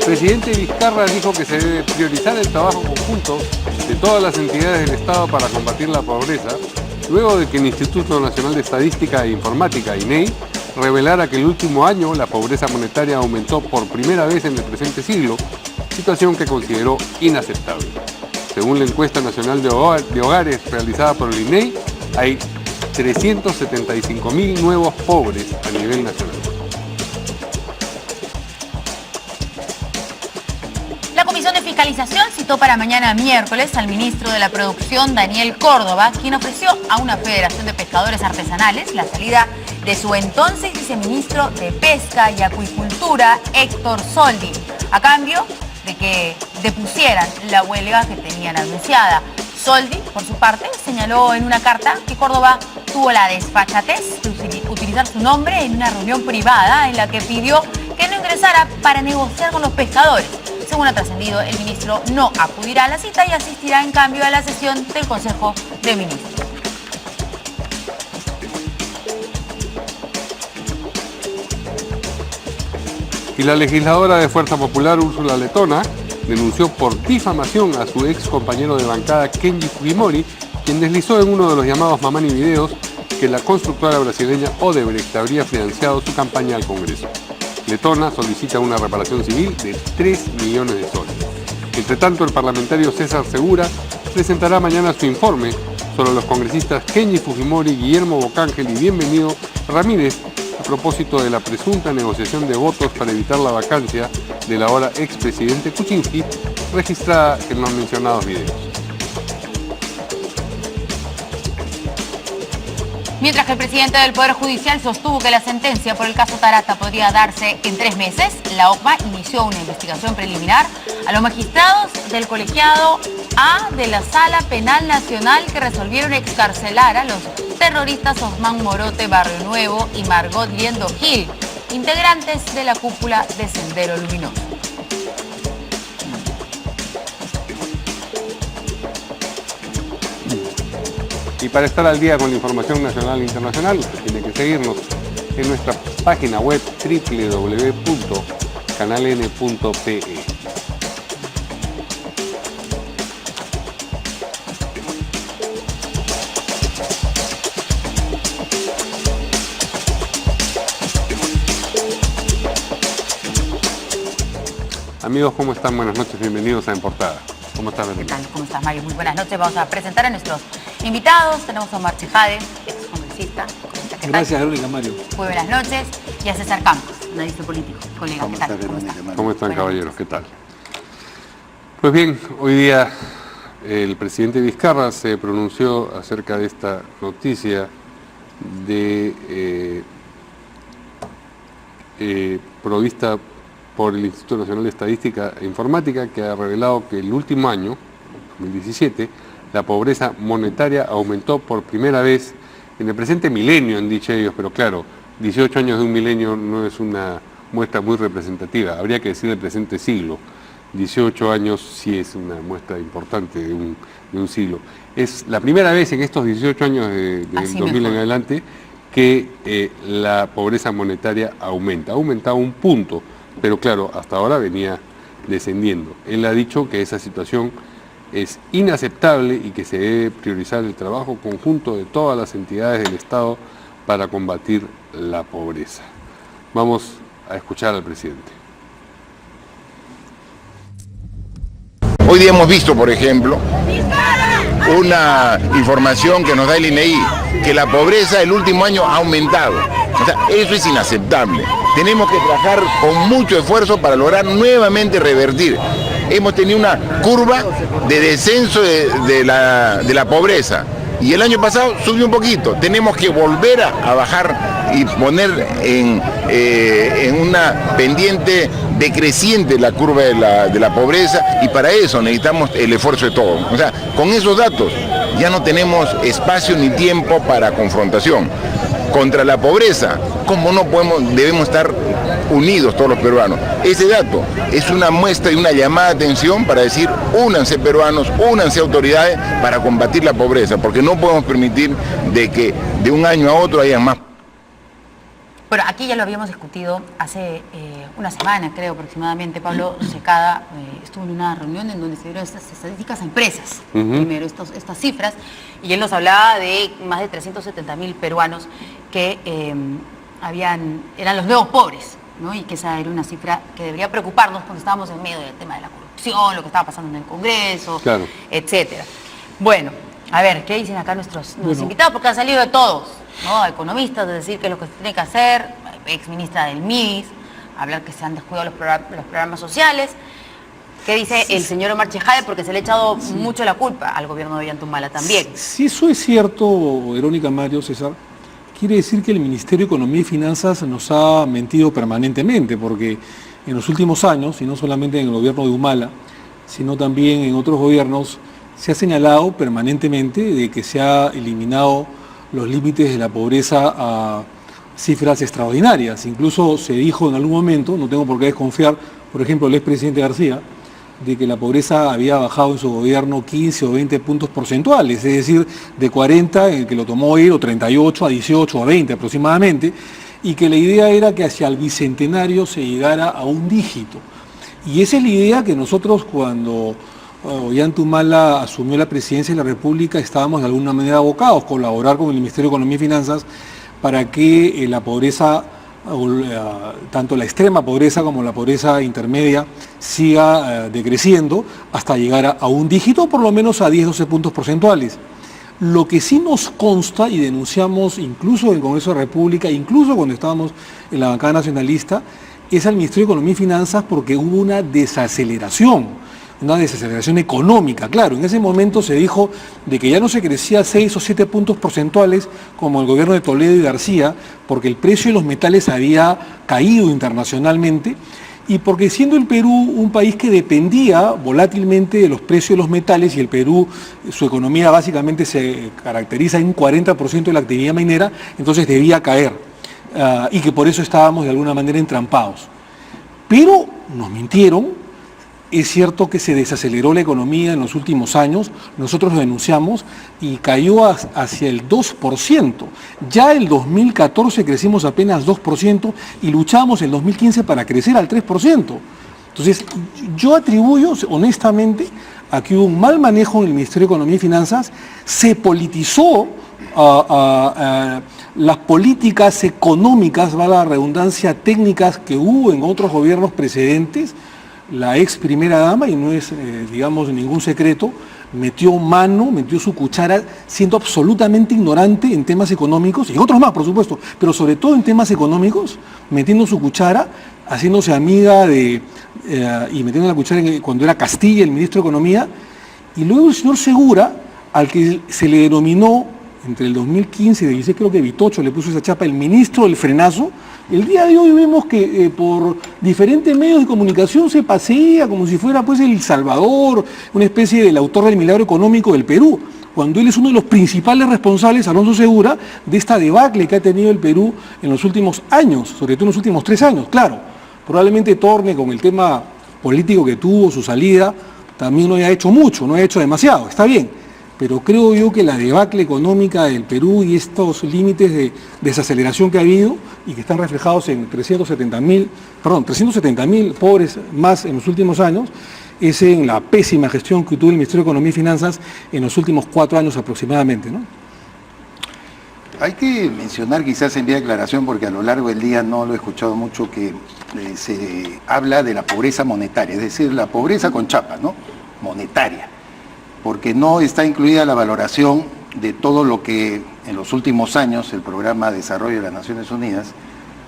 presidente Vizcarra dijo que se debe priorizar el trabajo conjunto de todas las entidades del Estado para combatir la pobreza, luego de que el Instituto Nacional de Estadística e Informática, INEI, revelara que el último año la pobreza monetaria aumentó por primera vez en el presente siglo, situación que consideró inaceptable. Según la encuesta nacional de hogares realizada por el INEI, hay 375.000 nuevos pobres a nivel nacional. La Comisión de Fiscalización citó para mañana miércoles al ministro de la Producción, Daniel Córdoba, quien ofreció a una federación de pescadores artesanales la salida de su entonces viceministro de Pesca y Acuicultura, Héctor Soldi, a cambio de que depusieran la huelga que tenían anunciada. Soldi, por su parte, señaló en una carta que Córdoba tuvo la desfachatez de utilizar su nombre en una reunión privada en la que pidió que no ingresara para negociar con los pescadores. Según ha trascendido, el ministro no acudirá a la cita y asistirá en cambio a la sesión del Consejo de Ministros. Y la legisladora de Fuerza Popular, Úrsula Letona, denunció por difamación a su ex compañero de bancada, Kenji Fujimori, quien deslizó en uno de los llamados Mamani Videos que la constructora brasileña Odebrecht habría financiado su campaña al Congreso. Letona solicita una reparación civil de 3 millones de soles. Entre tanto, el parlamentario César Segura presentará mañana su informe sobre los congresistas Kenji Fujimori, Guillermo Bocángel y Bienvenido Ramírez a propósito de la presunta negociación de votos para evitar la vacancia del ahora expresidente Kuczynski, registrada en los mencionados videos. Mientras que el presidente del Poder Judicial sostuvo que la sentencia por el caso Tarata podría darse en 3 meses, la OCMA inició una investigación preliminar a los magistrados del colegiado A de la Sala Penal Nacional que resolvieron excarcelar a los terroristas Osman Morote Barrio Nuevo y Margot Liendo Gil, integrantes de la cúpula de Sendero Luminoso. Y para estar al día con la información nacional e internacional, usted tiene que seguirnos en nuestra página web www.canaln.pe. Amigos, ¿cómo están? Buenas noches, bienvenidos a En Portada. ¿Cómo estás, Verónica? ¿Qué tal? ¿Cómo estás, Mario? Muy buenas noches. Vamos a presentar a nuestros invitados. Tenemos a Omar Chejade, excongresista. Gracias, Verónica, Mario. Muy buenas noches. Y a César Campos, analista político. Colega, ¿qué tal? ¿Cómo están, caballeros? ¿Qué tal? Pues bien, hoy día el presidente Vizcarra se pronunció acerca de esta noticia de provista por el Instituto Nacional de Estadística e Informática, que ha revelado que el último año, 2017, la pobreza monetaria aumentó por primera vez en el presente milenio, han dicho ellos, pero claro, 18 años de un milenio no es una muestra muy representativa, habría que decir el presente siglo. 18 años sí es una muestra importante de un siglo. Es la primera vez en estos 18 años del 2000 en adelante que la pobreza monetaria aumenta. Ha aumentado un punto, pero claro, hasta ahora venía descendiendo. Él ha dicho que esa situación es inaceptable y que se debe priorizar el trabajo conjunto de todas las entidades del Estado para combatir la pobreza. Vamos a escuchar al presidente. Hoy día hemos visto, por ejemplo, una información que nos da el INEI, que la pobreza el último año ha aumentado. O sea, eso es inaceptable. Tenemos que trabajar con mucho esfuerzo para lograr nuevamente revertir. Hemos tenido una curva de descenso de la pobreza y el año pasado subió un poquito. Tenemos que volver a bajar y poner en una pendiente decreciente la curva de la pobreza, y para eso necesitamos el esfuerzo de todos. O sea, con esos datos ya no tenemos espacio ni tiempo para confrontación. Contra la pobreza, ¿cómo no podemos? Debemos estar unidos todos los peruanos. Ese dato es una muestra y una llamada de atención para decir: únanse peruanos, únanse autoridades para combatir la pobreza, porque no podemos permitir de que de un año a otro haya más. Bueno, aquí ya lo habíamos discutido hace una semana, creo aproximadamente. Pablo Secada estuvo en una reunión en donde se dieron estas estadísticas a empresas, primero estas cifras, y él nos hablaba de más de 370.000 peruanos que eran los nuevos pobres, ¿no? Y que esa era una cifra que debería preocuparnos cuando estábamos en medio del tema de la corrupción, lo que estaba pasando en el Congreso, claro, etcétera. Bueno, a ver, ¿qué dicen acá nuestros invitados? Porque han salido de todos, ¿no? Economistas, de decir qué es lo que se tiene que hacer, exministra del MIS, hablar que se han descuidado los programas sociales. ¿Qué dice el señor Omar Chejade? Porque se le ha echado mucho la culpa al gobierno de Ollanta también. Si eso es cierto, Verónica, Mario, César, quiere decir que el Ministerio de Economía y Finanzas nos ha mentido permanentemente, porque en los últimos años, y no solamente en el gobierno de Humala, sino también en otros gobiernos, se ha señalado permanentemente de que se ha eliminado los límites de la pobreza a cifras extraordinarias. Incluso se dijo en algún momento, no tengo por qué desconfiar, por ejemplo, el expresidente García, de que la pobreza había bajado en su gobierno 15 o 20 puntos porcentuales, es decir, de 40, en el que lo tomó él, o 38, a 18, a 20 aproximadamente, y que la idea era que hacia el bicentenario se llegara a un dígito. Y esa es la idea que nosotros, cuando Ollanta Humala asumió la presidencia de la República, estábamos de alguna manera abocados a colaborar con el Ministerio de Economía y Finanzas para que la pobreza, tanto la extrema pobreza como la pobreza intermedia, siga decreciendo hasta llegar a un dígito, por lo menos a 10-12 puntos porcentuales. Lo que sí nos consta y denunciamos incluso en el Congreso de la República, incluso cuando estábamos en la bancada nacionalista, es al Ministerio de Economía y Finanzas, porque hubo una desaceleración económica. Claro, en ese momento se dijo de que ya no se crecía 6 o 7 puntos porcentuales como el gobierno de Toledo y García, porque el precio de los metales había caído internacionalmente, y porque siendo el Perú un país que dependía volátilmente de los precios de los metales, y el Perú, su economía básicamente se caracteriza en un 40% de la actividad minera, entonces debía caer, y que por eso estábamos de alguna manera entrampados. Pero nos mintieron. Es cierto que se desaceleró la economía en los últimos años, nosotros lo denunciamos, y cayó hacia el 2%. Ya el 2014 crecimos apenas 2% y luchamos el 2015 para crecer al 3%. Entonces, yo atribuyo honestamente a que hubo un mal manejo en el Ministerio de Economía y Finanzas, se politizó las políticas económicas, va la redundancia, técnicas que hubo en otros gobiernos precedentes. La ex primera dama, y no es, digamos, ningún secreto, metió su cuchara, siendo absolutamente ignorante en temas económicos, y otros más, por supuesto, pero sobre todo en temas económicos, metiendo su cuchara, haciéndose amiga y metiendo la cuchara cuando era Castilla, el ministro de Economía, y luego el señor Segura, al que se le denominó, entre el 2015 y 2016, creo que Vitocho le puso esa chapa, el ministro del frenazo. El día de hoy vemos que por diferentes medios de comunicación se pasea como si fuera pues el Salvador, una especie del autor del milagro económico del Perú, cuando él es uno de los principales responsables, Alonso Segura, de esta debacle que ha tenido el Perú en los últimos años, sobre todo en los últimos 3 años. Claro, probablemente Torne, con el tema político que tuvo, su salida, también no haya hecho mucho, no haya hecho demasiado, está bien. Pero creo yo que la debacle económica del Perú y estos límites de desaceleración que ha habido y que están reflejados en 370.000 pobres más en los últimos años, es en la pésima gestión que tuvo el Ministerio de Economía y Finanzas en los últimos 4 años aproximadamente, ¿no? Hay que mencionar quizás en vía de aclaración, porque a lo largo del día no lo he escuchado mucho, que se habla de la pobreza monetaria, es decir, la pobreza con chapa, ¿no? Monetaria. Porque no está incluida la valoración de todo lo que en los últimos años el Programa de Desarrollo de las Naciones Unidas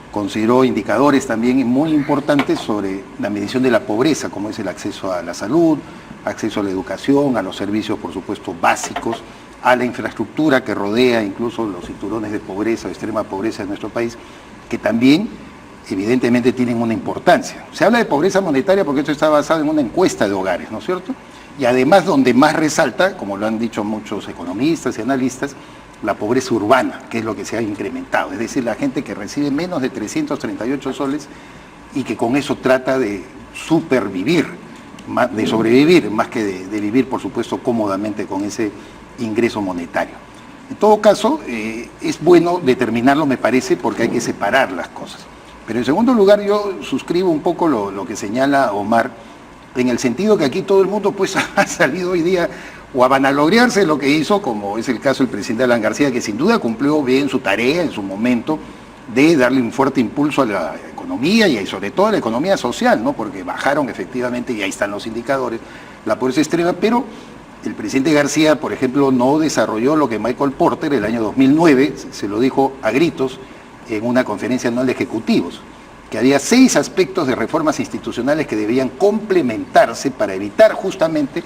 consideró indicadores también muy importantes sobre la medición de la pobreza, como es el acceso a la salud, acceso a la educación, a los servicios, por supuesto, básicos, a la infraestructura que rodea incluso los cinturones de pobreza o extrema pobreza de nuestro país, que también evidentemente tienen una importancia. Se habla de pobreza monetaria porque esto está basado en una encuesta de hogares, ¿no es cierto? Y además donde más resalta, como lo han dicho muchos economistas y analistas, la pobreza urbana, que es lo que se ha incrementado, es decir, la gente que recibe menos de 338 soles y que con eso trata de supervivir, de sobrevivir, más que de vivir, por supuesto, cómodamente con ese ingreso monetario. En todo caso, es bueno determinarlo, me parece, porque hay que separar las cosas. Pero en segundo lugar, yo suscribo un poco lo que señala Omar, en el sentido que aquí todo el mundo pues ha salido hoy día o a vanagloriarse lo que hizo, como es el caso del presidente Alan García, que sin duda cumplió bien su tarea en su momento de darle un fuerte impulso a la economía y sobre todo a la economía social, ¿no? Porque bajaron efectivamente, y ahí están los indicadores, la pobreza extrema, pero el presidente García, por ejemplo, no desarrolló lo que Michael Porter el año 2009 se lo dijo a gritos en una conferencia anual de ejecutivos, que había 6 aspectos de reformas institucionales que debían complementarse para evitar justamente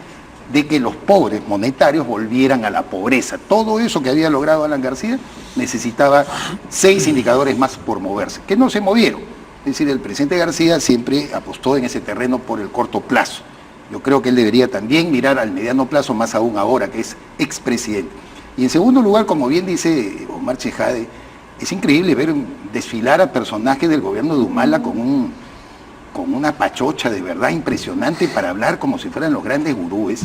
de que los pobres monetarios volvieran a la pobreza. Todo eso que había logrado Alan García necesitaba 6 indicadores más por moverse, que no se movieron. Es decir, el presidente García siempre apostó en ese terreno por el corto plazo. Yo creo que él debería también mirar al mediano plazo, más aún ahora que es expresidente. Y en segundo lugar, como bien dice Omar Chejade, es increíble ver desfilar a personajes del gobierno de Humala con una pachocha de verdad impresionante para hablar como si fueran los grandes gurúes.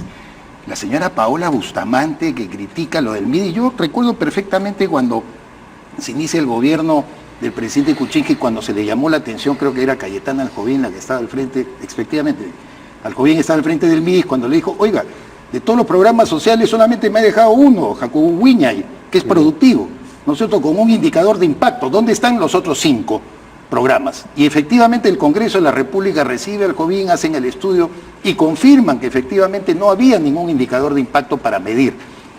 La señora Paola Bustamante, que critica lo del MIDI. Yo recuerdo perfectamente cuando se inicia el gobierno del presidente Kuczynski, cuando se le llamó la atención, creo que era Cayetana Aljovín la que estaba al frente, efectivamente, Aljovín estaba al frente del MIDI, cuando le dijo, oiga, de todos los programas sociales solamente me ha dejado uno, Jacobo Wiñay, que es productivo, ¿no es cierto?, con un indicador de impacto. ¿Dónde están los otros 5 programas? Y efectivamente el Congreso de la República recibe al Aljovín, hacen el estudio y confirman que efectivamente no había ningún indicador de impacto para medir,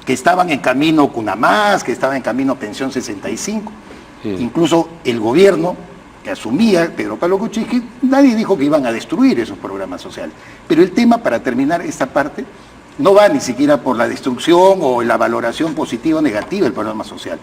que estaban en camino Cunamás, que estaban en camino Pensión 65. Incluso el gobierno que asumía Pedro Pablo Kuczynski, nadie dijo que iban a destruir esos programas sociales. Pero el tema, para terminar esta parte, no va ni siquiera por la destrucción o la valoración positiva o negativa del programa social.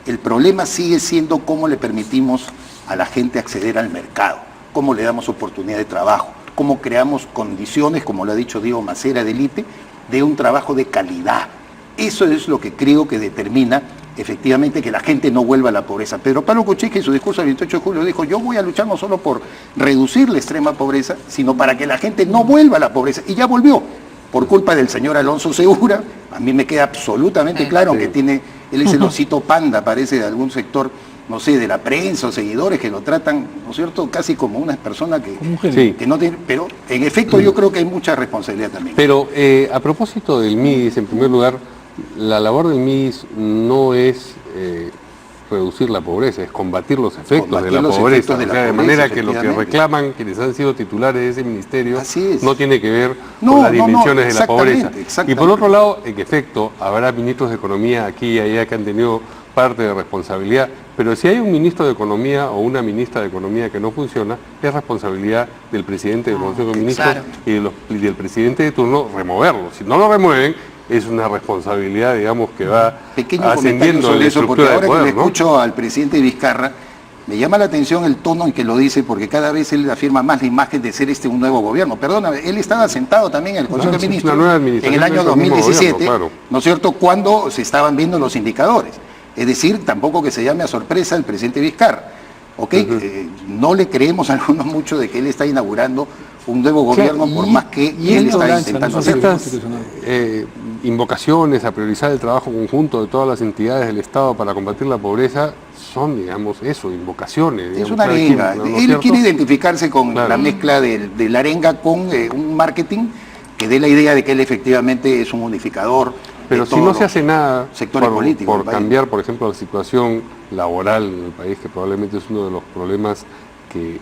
El problema sigue siendo cómo le permitimos a la gente acceder al mercado, cómo le damos oportunidad de trabajo, cómo creamos condiciones, como lo ha dicho Diego Macera, de élite, de un trabajo de calidad. Eso es lo que creo que determina efectivamente que la gente no vuelva a la pobreza. Pedro Pablo Kuczynski en su discurso del 28 de julio dijo, yo voy a luchar no solo por reducir la extrema pobreza, sino para que la gente no vuelva a la pobreza. Y ya volvió, por culpa del señor Alonso Segura. A mí me queda absolutamente claro que él es el osito panda, parece, de algún sector, no sé, de la prensa o seguidores que lo tratan, ¿no es cierto?, casi como una persona que no tiene... Pero en efecto yo creo que hay mucha responsabilidad también. Pero a propósito del MIDIS, en primer lugar, la labor del MIDIS no es reducir la pobreza, es combatir los efectos de la pobreza. De manera que lo que reclaman quienes han sido titulares de ese ministerio no tiene que ver con las dimensiones de la pobreza. Y por otro lado, en efecto, habrá ministros de Economía aquí y allá que han tenido parte de responsabilidad, pero si hay un ministro de Economía o una ministra de Economía que no funciona, es responsabilidad del presidente del Consejo de Ministros y del presidente de turno removerlo. Si no lo remueven, es una responsabilidad, digamos, que va ascendiendo en la estructura de poder, ¿no? Ahora que le escucho al presidente Vizcarra, me llama la atención el tono en que lo dice, porque cada vez él afirma más la imagen de ser un nuevo gobierno. Perdóname, él estaba sentado también en el Consejo de Ministros en el año 2017, gobierno, claro, ¿no es cierto?, cuando se estaban viendo los indicadores. Es decir, tampoco que se llame a sorpresa el presidente Vizcarra. No le creemos a algunos mucho de que él está inaugurando un nuevo gobierno, por más que él está intentando hacer. Estas invocaciones a priorizar el trabajo conjunto de todas las entidades del Estado para combatir la pobreza son, digamos, eso, invocaciones. Digamos, es una arenga. Él quiere identificarse con la mezcla de la arenga con un marketing que dé la idea de que él efectivamente es un unificador. Pero si no se hace nada por cambiar, por ejemplo, la situación laboral en el país, que probablemente es uno de los problemas que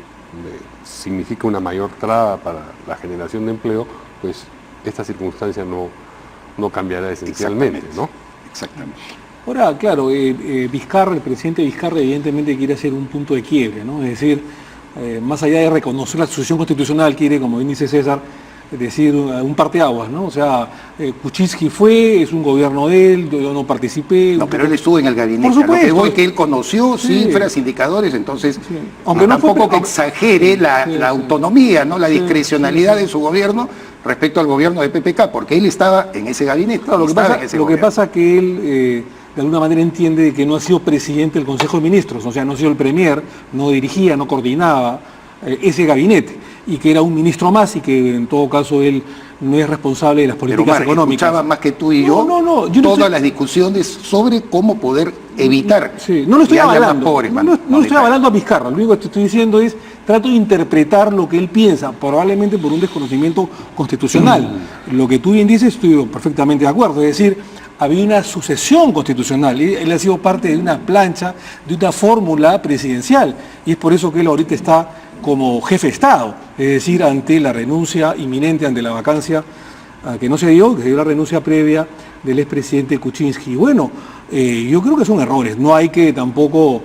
significa una mayor traba para la generación de empleo, pues esta circunstancia no cambiará esencialmente, ¿no? Exactamente. Ahora, claro, Vizcarra, el presidente Vizcarra evidentemente quiere hacer un punto de quiebre, ¿no? Es decir, más allá de reconocer la sucesión constitucional, quiere, como bien dice César, decir un parteaguas, ¿no? O sea, Kuczynski es un gobierno de él, yo no participé. No, pero él estuvo en el gabinete. Por supuesto. Que él conoció cifras, indicadores, entonces, aunque tampoco que exagere la autonomía, ¿no?, la discrecionalidad de su gobierno respecto al gobierno de PPK, porque él estaba en ese gabinete. Claro, lo que pasa es que él de alguna manera entiende que no ha sido presidente del Consejo de Ministros, o sea, no ha sido el premier, no dirigía, no coordinaba ese gabinete, y que era un ministro más y que en todo caso él no es responsable de las políticas Pero Marc, económicas. escuchaba más que tú y yo, yo no todas estoy... las discusiones sobre cómo poder evitar. Sí, no lo estoy que haya más avalando, pobres, no lo estoy avalando a Vizcarra, lo único que te estoy diciendo es, trato de interpretar lo que él piensa, probablemente por un desconocimiento constitucional. Lo que tú bien dices, estoy perfectamente de acuerdo, es decir, había una sucesión constitucional, él ha sido parte de una plancha, de una fórmula presidencial, y es por eso que él ahorita está como jefe de Estado, es decir, ante la renuncia inminente, ante la vacancia que no se dio, que se dio la renuncia previa del expresidente Kuczynski. Bueno, yo creo que son errores, no hay que tampoco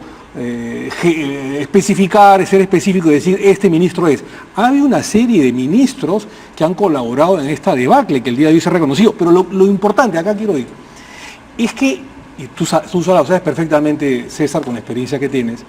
especificar, ser específico y decir este ministro es. Ha habido una serie de ministros que han colaborado en esta debacle que el día de hoy se ha reconocido, pero lo importante, acá quiero ir, es que, y tú lo sabes perfectamente, César, con la experiencia que tienes,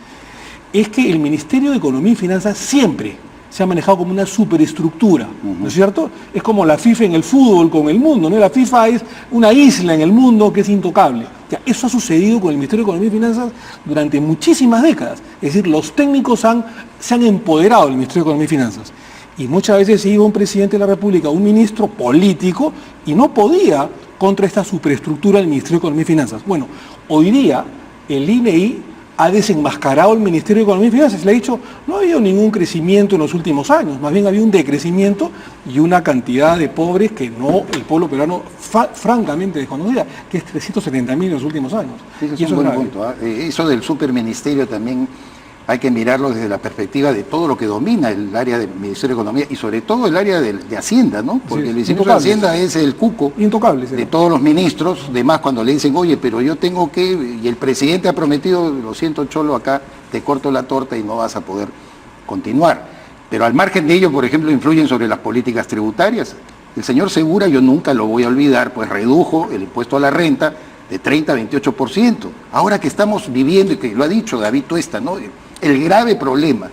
es que el Ministerio de Economía y Finanzas siempre se ha manejado como una superestructura, ¿no es cierto? Es como la FIFA en el fútbol con el mundo, ¿no? La FIFA es una isla en el mundo que es intocable. O sea, eso ha sucedido con el Ministerio de Economía y Finanzas durante muchísimas décadas. Es decir, los técnicos se han empoderado del Ministerio de Economía y Finanzas. Y muchas veces se iba un presidente de la República, un ministro político, y no podía contra esta superestructura del Ministerio de Economía y Finanzas. Bueno, hoy día el INEI ha desenmascarado el Ministerio de Economía y Finanzas. Le ha dicho, no ha habido ningún crecimiento en los últimos años, más bien había un decrecimiento y una cantidad de pobres que el pueblo peruano francamente desconocía, que es 370.000 en los últimos años. Ese y es un buen punto. Eso del superministerio también hay que mirarlo desde la perspectiva de todo lo que domina el área del Ministerio de Economía y sobre todo el área de Hacienda, ¿no? Porque el Ministerio de Hacienda es el cuco de todos los ministros, además cuando le dicen, oye, pero yo tengo que, y el presidente ha prometido, lo siento Cholo, acá te corto la torta y no vas a poder continuar. Pero al margen de ello, por ejemplo, influyen sobre las políticas tributarias. El señor Segura, yo nunca lo voy a olvidar, pues redujo el impuesto a la renta de 30 a 28%. Ahora que estamos viviendo, y que lo ha dicho David Tuesta, ¿no? El grave problema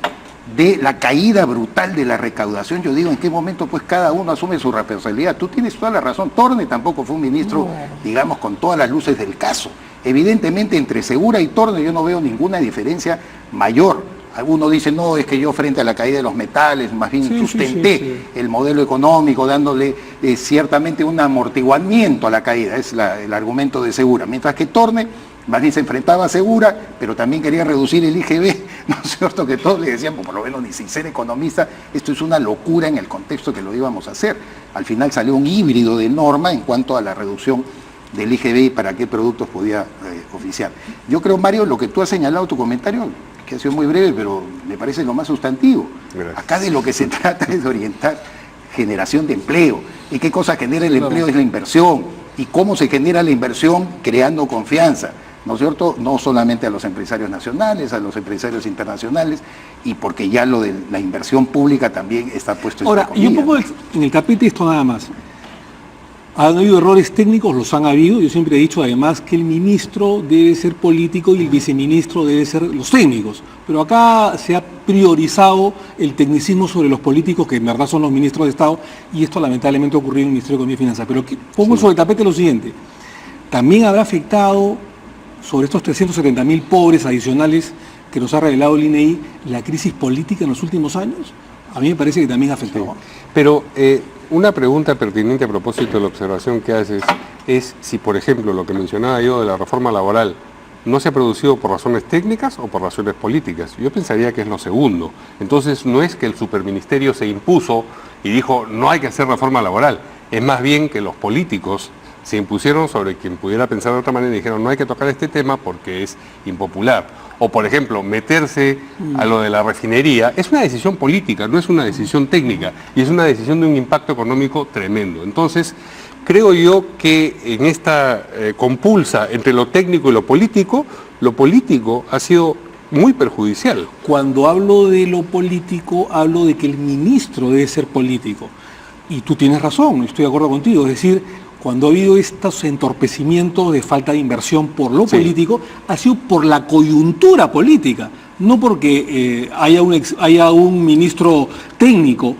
de la caída brutal de la recaudación, yo digo, ¿en qué momento pues cada uno asume su responsabilidad? Tú tienes toda la razón, Torne tampoco fue un ministro, digamos, con todas las luces del caso. Evidentemente, entre Segura y Torne yo no veo ninguna diferencia mayor. Algunos dicen, no, es que yo frente a la caída de los metales, más bien sustenté el modelo económico, dándole ciertamente un amortiguamiento a la caída, es el argumento de Segura. Mientras que Torne más bien se enfrentaba a Segura, pero también quería reducir el IGB, ¿no es cierto? Que todos le decían, por lo menos ni sin ser economista, esto es una locura en el contexto que lo íbamos a hacer. Al final salió un híbrido de norma en cuanto a la reducción del IGB y para qué productos podía oficiar. Yo creo, Mario, lo que tú has señalado, tu comentario, que ha sido muy breve, pero me parece lo más sustantivo. Gracias. Acá de lo que se trata es de orientar generación de empleo. ¿Y qué cosa genera el empleo? Es la inversión. ¿Y cómo se genera la inversión? Creando confianza, ¿no es cierto? No solamente a los empresarios nacionales, a los empresarios internacionales, y porque ya lo de la inversión pública también está puesto en Ahora, yo pongo en el tapete esto nada más. Han habido errores técnicos, los han habido. Yo siempre he dicho además que el ministro debe ser político y el viceministro debe ser los técnicos. Pero acá se ha priorizado el tecnicismo sobre los políticos, que en verdad son los ministros de Estado, y esto lamentablemente ha ocurrido en el Ministerio de Economía y Finanzas. Pero pongo sobre el tapete lo siguiente. También habrá afectado sobre estos 370.000 pobres adicionales que nos ha revelado el INEI la crisis política en los últimos años. A mí me parece que también ha afectado. Sí. Pero una pregunta pertinente a propósito de la observación que haces es si, por ejemplo, lo que mencionaba yo de la reforma laboral no se ha producido por razones técnicas o por razones políticas. Yo pensaría que es lo segundo. Entonces no es que el superministerio se impuso y dijo no hay que hacer reforma laboral. Es más bien que los políticos se impusieron sobre quien pudiera pensar de otra manera y dijeron no hay que tocar este tema porque es impopular. O, por ejemplo, meterse a lo de la refinería es una decisión política, no es una decisión técnica, y es una decisión de un impacto económico tremendo. Entonces, creo yo que en esta compulsa entre lo técnico y lo político ha sido muy perjudicial. Cuando hablo de lo político, hablo de que el ministro debe ser político. Y tú tienes razón, estoy de acuerdo contigo, es decir, cuando ha habido estos entorpecimientos de falta de inversión por lo político, ha sido por la coyuntura política, no porque haya un ministro técnico,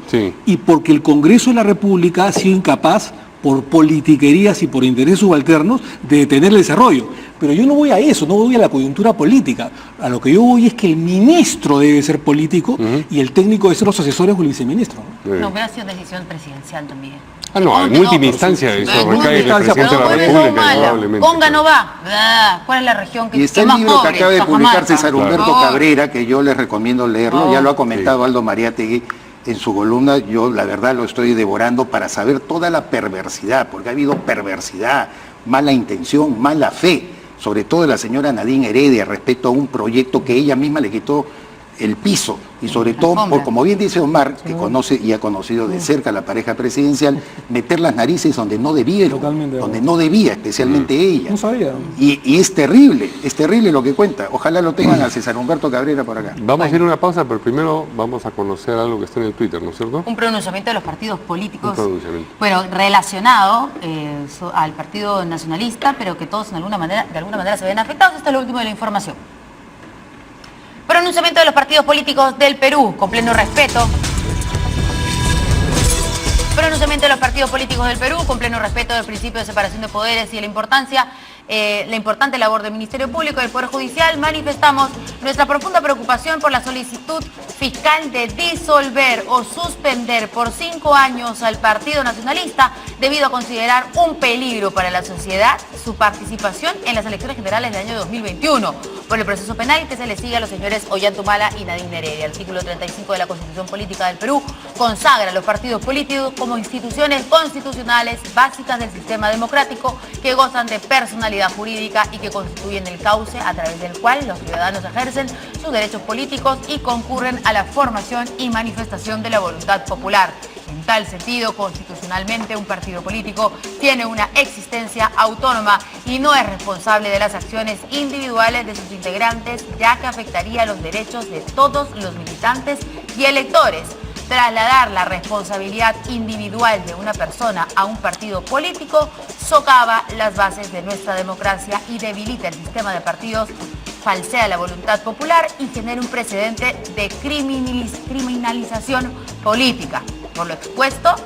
y porque el Congreso de la República ha sido incapaz, por politiquerías y por intereses subalternos de detener el desarrollo. Pero yo no voy a eso, no voy a la coyuntura política. A lo que yo voy es que el ministro debe ser político y el técnico debe ser los asesores o el viceministro. No, hubiera sido decisión presidencial también. No, en última instancia eso recae en el presidente de la República, probablemente. Conga no va. ¿Cuál es la región que Y está es el más libro pobre? que acaba de publicar César Humberto Claro. Cabrera, que yo les recomiendo leerlo, ya lo ha comentado Aldo Mariátegui en su columna, yo la verdad lo estoy devorando para saber toda la perversidad, porque ha habido perversidad, mala intención, mala fe, sobre todo de la señora Nadine Heredia respecto a un proyecto que ella misma le quitó el piso, y sobre todo, por, como bien dice Omar, que conoce y ha conocido de cerca a la pareja presidencial, meter las narices donde no debía, donde no debía, especialmente ella. No sabía. Y es terrible lo que cuenta. Ojalá lo tengan a César Humberto Cabrera por acá. Vamos a ir a una pausa, pero primero vamos a conocer algo que está en el Twitter, ¿no es cierto? Un pronunciamiento de los partidos políticos, Un pronunciamiento. bueno, relacionado al Partido Nacionalista, pero que todos de alguna manera se ven afectados. Esto es lo último de la información. Pronunciamiento de los partidos políticos del Perú, con pleno respeto. Pronunciamiento de los partidos políticos del Perú, con pleno respeto del principio de separación de poderes y la importante labor del Ministerio Público y del Poder Judicial. Manifestamos nuestra profunda preocupación por la solicitud fiscal de disolver o suspender por 5 años al Partido Nacionalista debido a considerar un peligro para la sociedad su participación en las elecciones generales del año 2021 por el proceso penal que se le sigue a los señores Ollantumala y Nadine Heredia. El artículo 35 de la Constitución Política del Perú consagra a los partidos políticos como instituciones constitucionales básicas del sistema democrático que gozan de personalidad jurídica y que constituyen el cauce a través del cual los ciudadanos ejercen sus derechos políticos y concurren a la formación y manifestación de la voluntad popular. En tal sentido, constitucionalmente, un partido político tiene una existencia autónoma y no es responsable de las acciones individuales de sus integrantes, ya que afectaría los derechos de todos los militantes y electores. Trasladar la responsabilidad individual de una persona a un partido político socava las bases de nuestra democracia y debilita el sistema de partidos, falsea la voluntad popular y genera un precedente de criminalización política. Por lo expuesto,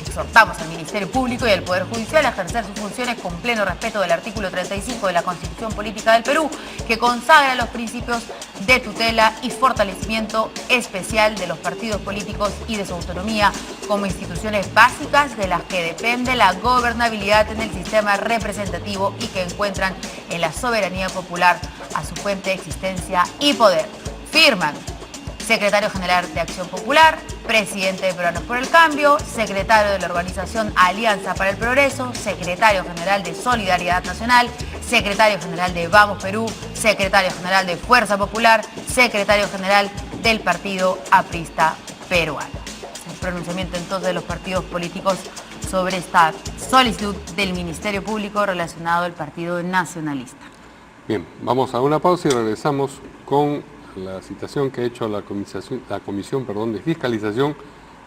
exhortamos al Ministerio Público y al Poder Judicial a ejercer sus funciones con pleno respeto del artículo 35 de la Constitución Política del Perú, que consagra los principios de tutela y fortalecimiento especial de los partidos políticos y de su autonomía como instituciones básicas de las que depende la gobernabilidad en el sistema representativo y que encuentran en la soberanía popular a su fuente de existencia y poder. Firman secretario general de Acción Popular, presidente de Peruanos por el Cambio, secretario de la organización Alianza para el Progreso, secretario general de Solidaridad Nacional, secretario general de Vamos Perú, secretario general de Fuerza Popular, secretario general del Partido Aprista Peruano. El pronunciamiento entonces de los partidos políticos sobre esta solicitud del Ministerio Público relacionado al Partido Nacionalista. Bien, vamos a una pausa y regresamos con la citación que ha hecho la comisión de fiscalización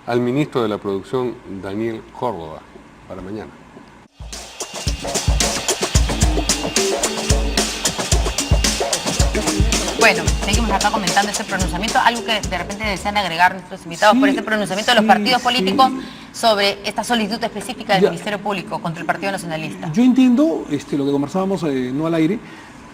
al ministro de la Producción, Daniel Córdoba, para mañana. Bueno, seguimos acá comentando este pronunciamiento, algo que de repente desean agregar nuestros invitados por este pronunciamiento de los partidos políticos sobre esta solicitud específica del Ministerio Público contra el Partido Nacionalista. Yo entiendo lo que conversábamos no al aire,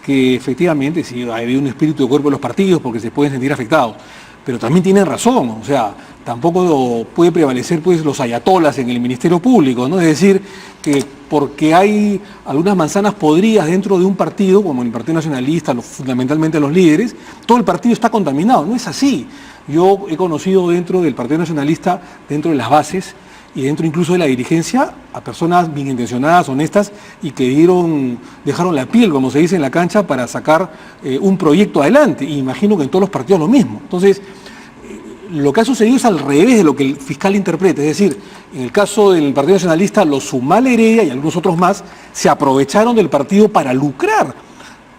que efectivamente sí hay un espíritu de cuerpo de los partidos porque se pueden sentir afectados, pero también tienen razón, o sea, tampoco puede prevalecer pues los ayatolas en el Ministerio Público, ¿no? Es decir, que porque hay algunas manzanas podridas dentro de un partido, como el Partido Nacionalista, fundamentalmente los líderes, todo el partido está contaminado, no es así. Yo he conocido dentro del Partido Nacionalista, dentro de las bases, y dentro incluso de la dirigencia, a personas bien intencionadas, honestas, y que dejaron la piel, como se dice en la cancha, para sacar un proyecto adelante. Y imagino que en todos los partidos lo mismo. Entonces, lo que ha sucedido es al revés de lo que el fiscal interpreta. Es decir, en el caso del Partido Nacionalista, los Sumala Heredia y algunos otros más se aprovecharon del partido para lucrar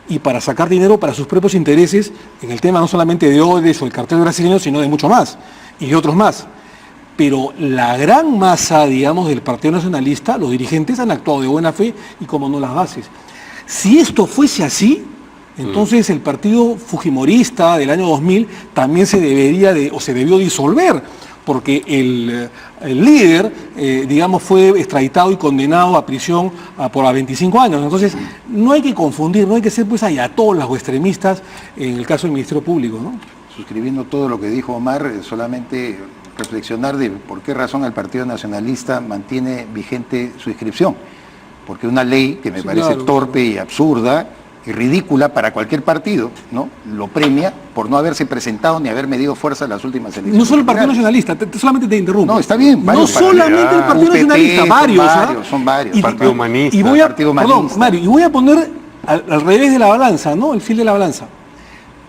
y para sacar dinero para sus propios intereses en el tema no solamente de Odebrecht o el cartel brasileño, sino de mucho más, y de otros más. Pero la gran masa, digamos, del Partido Nacionalista, los dirigentes han actuado de buena fe y como no las bases. Si esto fuese así, entonces el partido fujimorista del año 2000 también se debió disolver, porque el líder, digamos, fue extraditado y condenado a prisión por 25 años. Entonces, no hay que confundir, no hay que ser pues ayatolas o extremistas en el caso del Ministerio Público, ¿no? Suscribiendo todo lo que dijo Omar, solamente reflexionar de por qué razón el Partido Nacionalista mantiene vigente su inscripción. Porque una ley que me parece torpe y absurda y ridícula para cualquier partido, ¿no? Lo premia por no haberse presentado ni haber medido fuerza en las últimas elecciones. No solo el Partido Nacionalista, solamente te interrumpo. No, está bien. No solamente el Partido Nacionalista, varios. Son varios. El Partido Humanista. Y voy a, Partido perdón, Humanista. Mario, y voy a poner al revés de la balanza, ¿no? El fil de la balanza.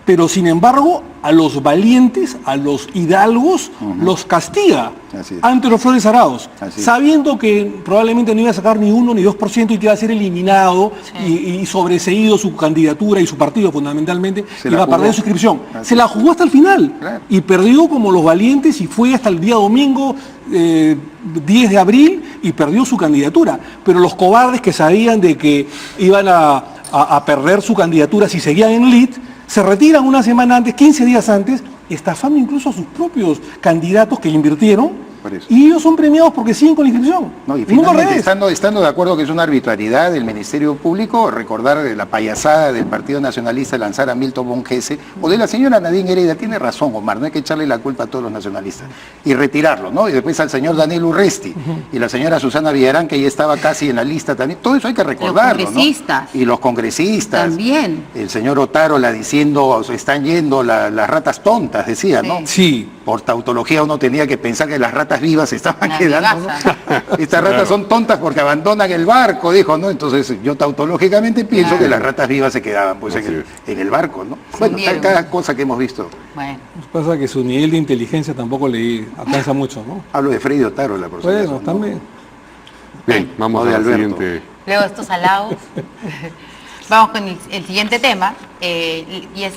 Pero sin embargo, a los valientes, a los hidalgos, los castiga Así es. ante los Flores Arauz, Así es. sabiendo que probablemente no iba a sacar ni 1 ni 2% y que iba a ser eliminado y sobreseído su candidatura y su partido fundamentalmente, Se iba la a perder jugó. su inscripción. Así Se la jugó hasta el final Claro. y perdió como los valientes y fue hasta el día domingo 10 de abril y perdió su candidatura. Pero los cobardes que sabían de que iban a perder su candidatura si seguían en LIT, se retiran una semana antes, 15 días antes, estafando incluso a sus propios candidatos que invirtieron, Por eso. y ellos son premiados porque siguen con la inscripción. No, y El mundo al finalmente, revés. estando de acuerdo que es una arbitrariedad del Ministerio Público, recordar la payasada del Partido Nacionalista de lanzar a Milton Bonquese, o de la señora Nadine Heredia, tiene razón Omar, no hay que echarle la culpa a todos los nacionalistas, y retirarlo, ¿no? Y después al señor Daniel Urresti, y la señora Susana Villarán, que ya estaba casi en la lista también, todo eso hay que recordarlo, Los congresistas. ¿no? Y los congresistas. También. El señor Otárola diciendo, están yendo las ratas tontas, decía, ¿no? Sí. Por tautología uno tenía que pensar que las ratas vivas estaban La quedando, vivaza. ¿no? Estas ratas son tontas porque abandonan el barco, dijo, ¿no? Entonces yo tautológicamente pienso Claro. que las ratas vivas se quedaban pues Así en el barco, ¿no? Bueno, hundieron. cada cosa que hemos visto. Bueno, Pasa que su nivel de inteligencia tampoco le alcanza mucho, ¿no? Hablo de Freddy Otárola, por Bueno, supuesto, ¿no? también. Bien, vamos No de al Alberto. siguiente. luego de estos halagos, vamos con el siguiente tema, y es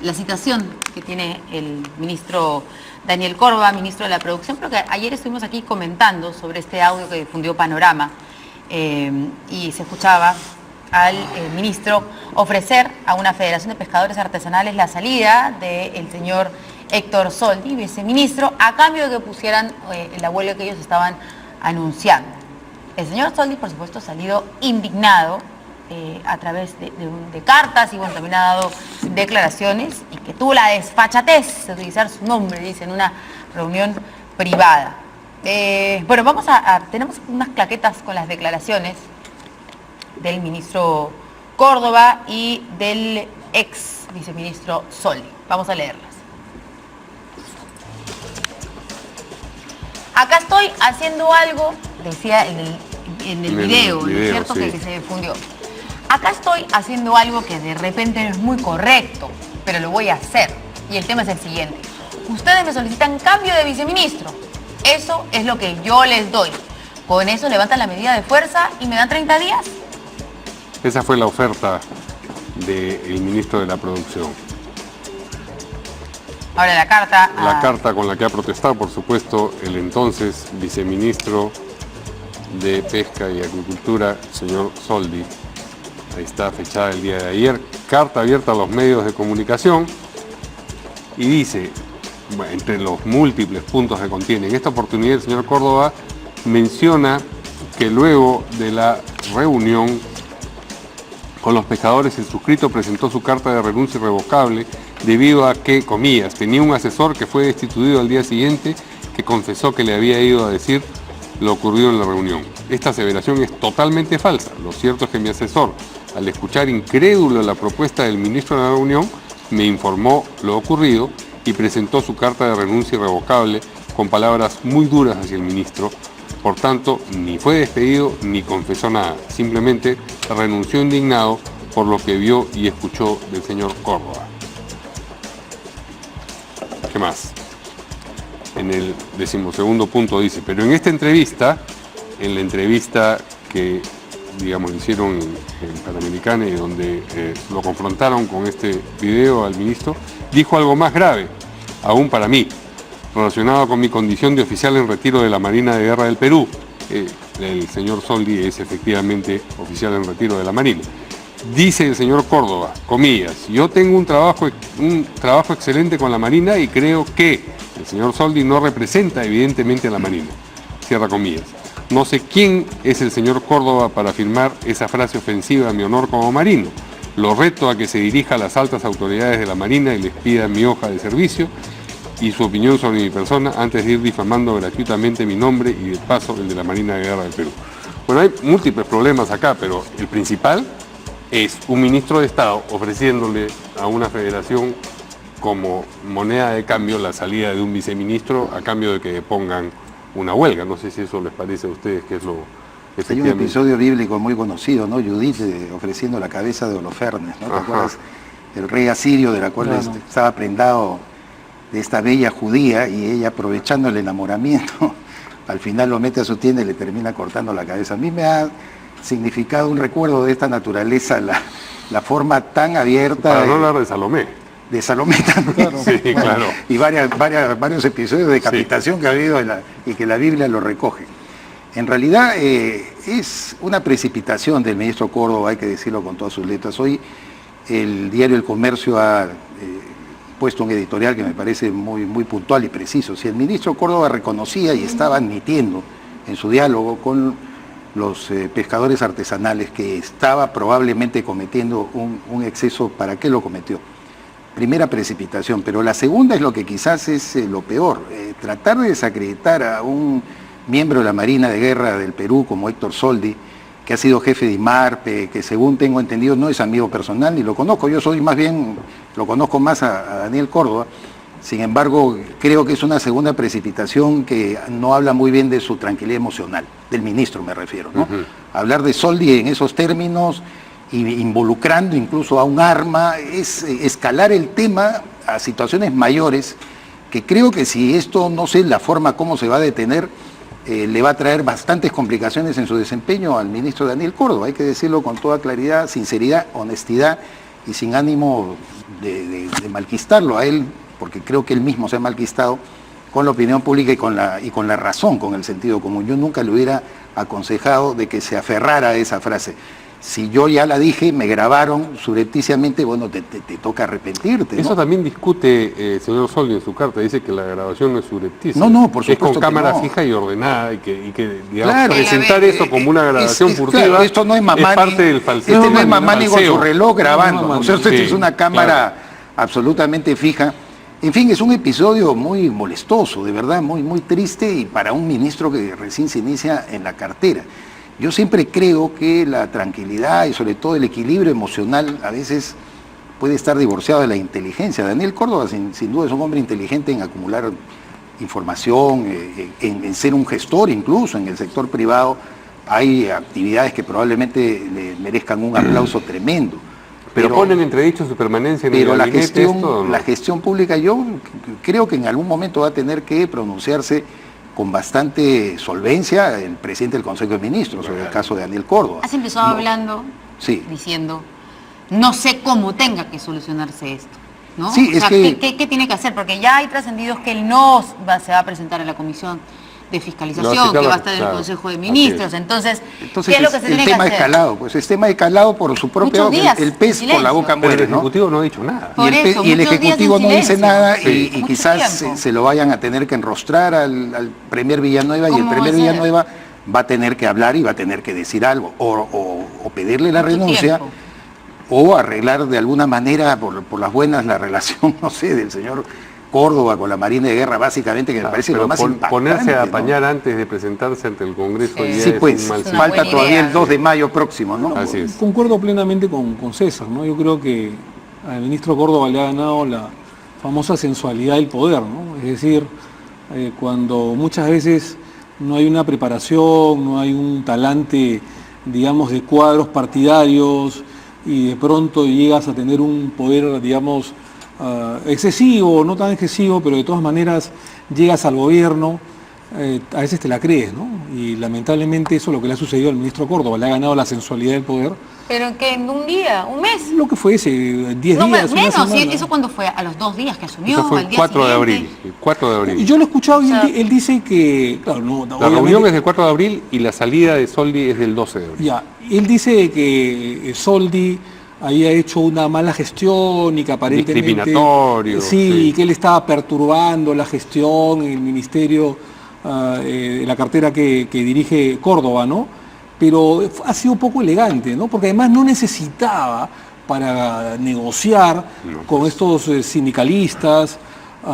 la citación que tiene el ministro Daniel Córdoba, ministro de la Producción. Creo que ayer estuvimos aquí comentando sobre este audio que difundió Panorama, y se escuchaba al ministro ofrecer a una federación de pescadores artesanales la salida del señor Héctor Soldi, viceministro, a cambio de que pusieran la huelga que ellos estaban anunciando. El señor Soldi, por supuesto, ha salido indignado a través de cartas y bueno, también ha dado declaraciones y que tuvo la desfachatez de utilizar su nombre, dice, en una reunión privada. Bueno, tenemos unas claquetas con las declaraciones del ministro Córdoba y del ex viceministro Soldi. Vamos a leerlas. Acá estoy haciendo algo, decía en el video, ¿no es cierto?, sí. que se difundió. Acá estoy haciendo algo que de repente no es muy correcto, pero lo voy a hacer. Y el tema es el siguiente. Ustedes me solicitan cambio de viceministro. Eso es lo que yo les doy. Con eso levantan la medida de fuerza y me dan 30 días. Esa fue la oferta del ministro de la Producción. Ahora la carta. La carta con la que ha protestado, por supuesto, el entonces viceministro de Pesca y Agricultura, señor Soldi. Ahí está fechada el día de ayer. Carta abierta a los medios de comunicación y dice, bueno, entre los múltiples puntos que contiene, en esta oportunidad el señor Córdoba menciona que luego de la reunión con los pescadores, el suscrito presentó su carta de renuncia irrevocable debido a que, comillas, tenía un asesor que fue destituido al día siguiente que confesó que le había ido a decir lo ocurrido en la reunión. Esta aseveración es totalmente falsa. Lo cierto es que mi asesor, al escuchar incrédulo la propuesta del ministro de la reunión, me informó lo ocurrido y presentó su carta de renuncia irrevocable con palabras muy duras hacia el ministro. Por tanto, ni fue despedido ni confesó nada. Simplemente renunció indignado por lo que vio y escuchó del señor Córdoba. ¿Qué más? En el 12º punto dice, pero en esta entrevista, en la entrevista que, digamos, hicieron en Panamericana y donde lo confrontaron con este video al ministro, dijo algo más grave, aún para mí, relacionado con mi condición de oficial en retiro de la Marina de Guerra del Perú. El señor Soldi es efectivamente oficial en retiro de la Marina. Dice el señor Córdoba, comillas, yo tengo un trabajo excelente con la Marina y creo que el señor Soldi no representa evidentemente a la Marina. Cierra comillas. No sé quién es el señor Córdoba para afirmar esa frase ofensiva a mi honor como marino. Lo reto a que se dirija a las altas autoridades de la Marina y les pida mi hoja de servicio y su opinión sobre mi persona antes de ir difamando gratuitamente mi nombre y de paso el de la Marina de Guerra del Perú. Bueno, hay múltiples problemas acá, pero el principal es un ministro de Estado ofreciéndole a una federación como moneda de cambio la salida de un viceministro a cambio de que pongan una huelga. No sé si eso les parece a ustedes que es lo... Hay un episodio bíblico muy conocido, ¿no? Judith ofreciendo la cabeza de Holofernes, ¿no? ¿Te acuerdas? El rey asirio de la cual estaba prendado de esta bella judía y ella, aprovechando el enamoramiento, al final lo mete a su tienda y le termina cortando la cabeza. A mí me ha significado un recuerdo de esta naturaleza, la forma tan abierta... Para no hablar de Salomé. De Salomé también. Claro. Sí, claro. Y varios episodios de decapitación que ha habido y que la Biblia lo recoge. En realidad es una precipitación del ministro Córdoba, hay que decirlo con todas sus letras. Hoy el diario El Comercio ha puesto un editorial que me parece muy, muy puntual y preciso. Si el ministro Córdoba reconocía y estaba admitiendo en su diálogo con los pescadores artesanales que estaba probablemente cometiendo un exceso, ¿para qué lo cometió? Primera precipitación, pero la segunda es lo que quizás es lo peor, tratar de desacreditar a un miembro de la Marina de Guerra del Perú como Héctor Soldi, que ha sido jefe de IMARPE, que según tengo entendido no es amigo personal ni lo conozco, yo soy más bien, lo conozco más a Daniel Córdoba. Sin embargo, creo que es una segunda precipitación que no habla muy bien de su tranquilidad emocional, del ministro me refiero, ¿no? Hablar de Soldi en esos términos, involucrando incluso a un arma, es escalar el tema a situaciones mayores, que creo que si esto no sé la forma como se va a detener, le va a traer bastantes complicaciones en su desempeño al ministro Daniel Córdoba. Hay que decirlo con toda claridad, sinceridad, honestidad y sin ánimo de malquistarlo a él, porque creo que él mismo se ha malquistado con la opinión pública y con la razón, con el sentido común. Yo nunca le hubiera aconsejado de que se aferrara a esa frase. Si yo ya la dije, me grabaron subrepticiamente, bueno, te toca arrepentirte, ¿no? Eso también discute señor Soldi en su carta, dice que la grabación no es subrepticia. No, por supuesto. Es con cámara fija y ordenada y que digamos, claro, presentar eso como una grabación furtiva. Claro, esto no es mamá, es parte del falseo. Este no es mamá ni con su reloj grabando. O sea, esto es una cámara absolutamente fija. En fin, es un episodio muy molestoso, de verdad, muy, muy triste y para un ministro que recién se inicia en la cartera. Yo siempre creo que la tranquilidad y sobre todo el equilibrio emocional a veces puede estar divorciado de la inteligencia. Daniel Córdoba sin duda es un hombre inteligente en acumular información, en ser un gestor incluso en el sector privado. Hay actividades que probablemente le merezcan un aplauso tremendo. Pero ponen en entredicho su permanencia en el gabinete. La gestión pública, yo creo que en algún momento va a tener que pronunciarse con bastante solvencia el presidente del Consejo de Ministros sobre el caso de Daniel Córdoba. Has empezado hablando, diciendo, no sé cómo tenga que solucionarse esto, ¿no? Sí, o sea, ¿qué tiene que hacer? Porque ya hay trascendidos que él no se va a presentar en la comisión de fiscalización, que va a estar en el Consejo de Ministros. Entonces, ¿qué es lo que se tiene que hacer? El tema escalado, pues el tema escalado por su propio... El pez por la boca muere, pero el Ejecutivo no ha dicho nada. Y el Ejecutivo no dice nada y quizás se lo vayan a tener que enrostrar al Premier Villanueva y el Premier Villanueva va a tener que hablar y va a tener que decir algo o pedirle la renuncia o arreglar de alguna manera por las buenas la relación, no sé, del señor Córdoba con la Marina de Guerra, básicamente, que me parece lo más impactante. Ponerse a apañar antes de presentarse ante el Congreso ya sí, pues, es un mal falta todavía el 2 de mayo próximo, ¿no? Así es. Concuerdo plenamente con César, ¿no? Yo creo que al ministro Córdoba le ha ganado la famosa sensualidad del poder, ¿no? Es decir, cuando muchas veces no hay una preparación, no hay un talante, digamos, de cuadros partidarios y de pronto llegas a tener un poder, digamos, excesivo, no tan excesivo, pero de todas maneras llegas al gobierno, a veces te la crees, ¿no? Y lamentablemente eso es lo que le ha sucedido al ministro Córdoba, le ha ganado la sensualidad del poder. ¿Pero que en un día, un mes? Lo que fue ese, 10 días, menos, una semana. ¿Eso cuándo fue? ¿A los 2 días que asumió? Eso fue el 4 de abril. El 4 de abril. Y yo lo he escuchado y él dice que... Claro, la reunión es del 4 de abril y la salida de Soldi es del 12 de abril. Ya, él dice que Soldi había hecho una mala gestión y que aparentemente... Discriminatorio. Sí, que él estaba perturbando la gestión en el ministerio, la cartera que dirige Córdoba, ¿no? Pero ha sido poco elegante, ¿no? Porque además no necesitaba para negociar con estos sindicalistas,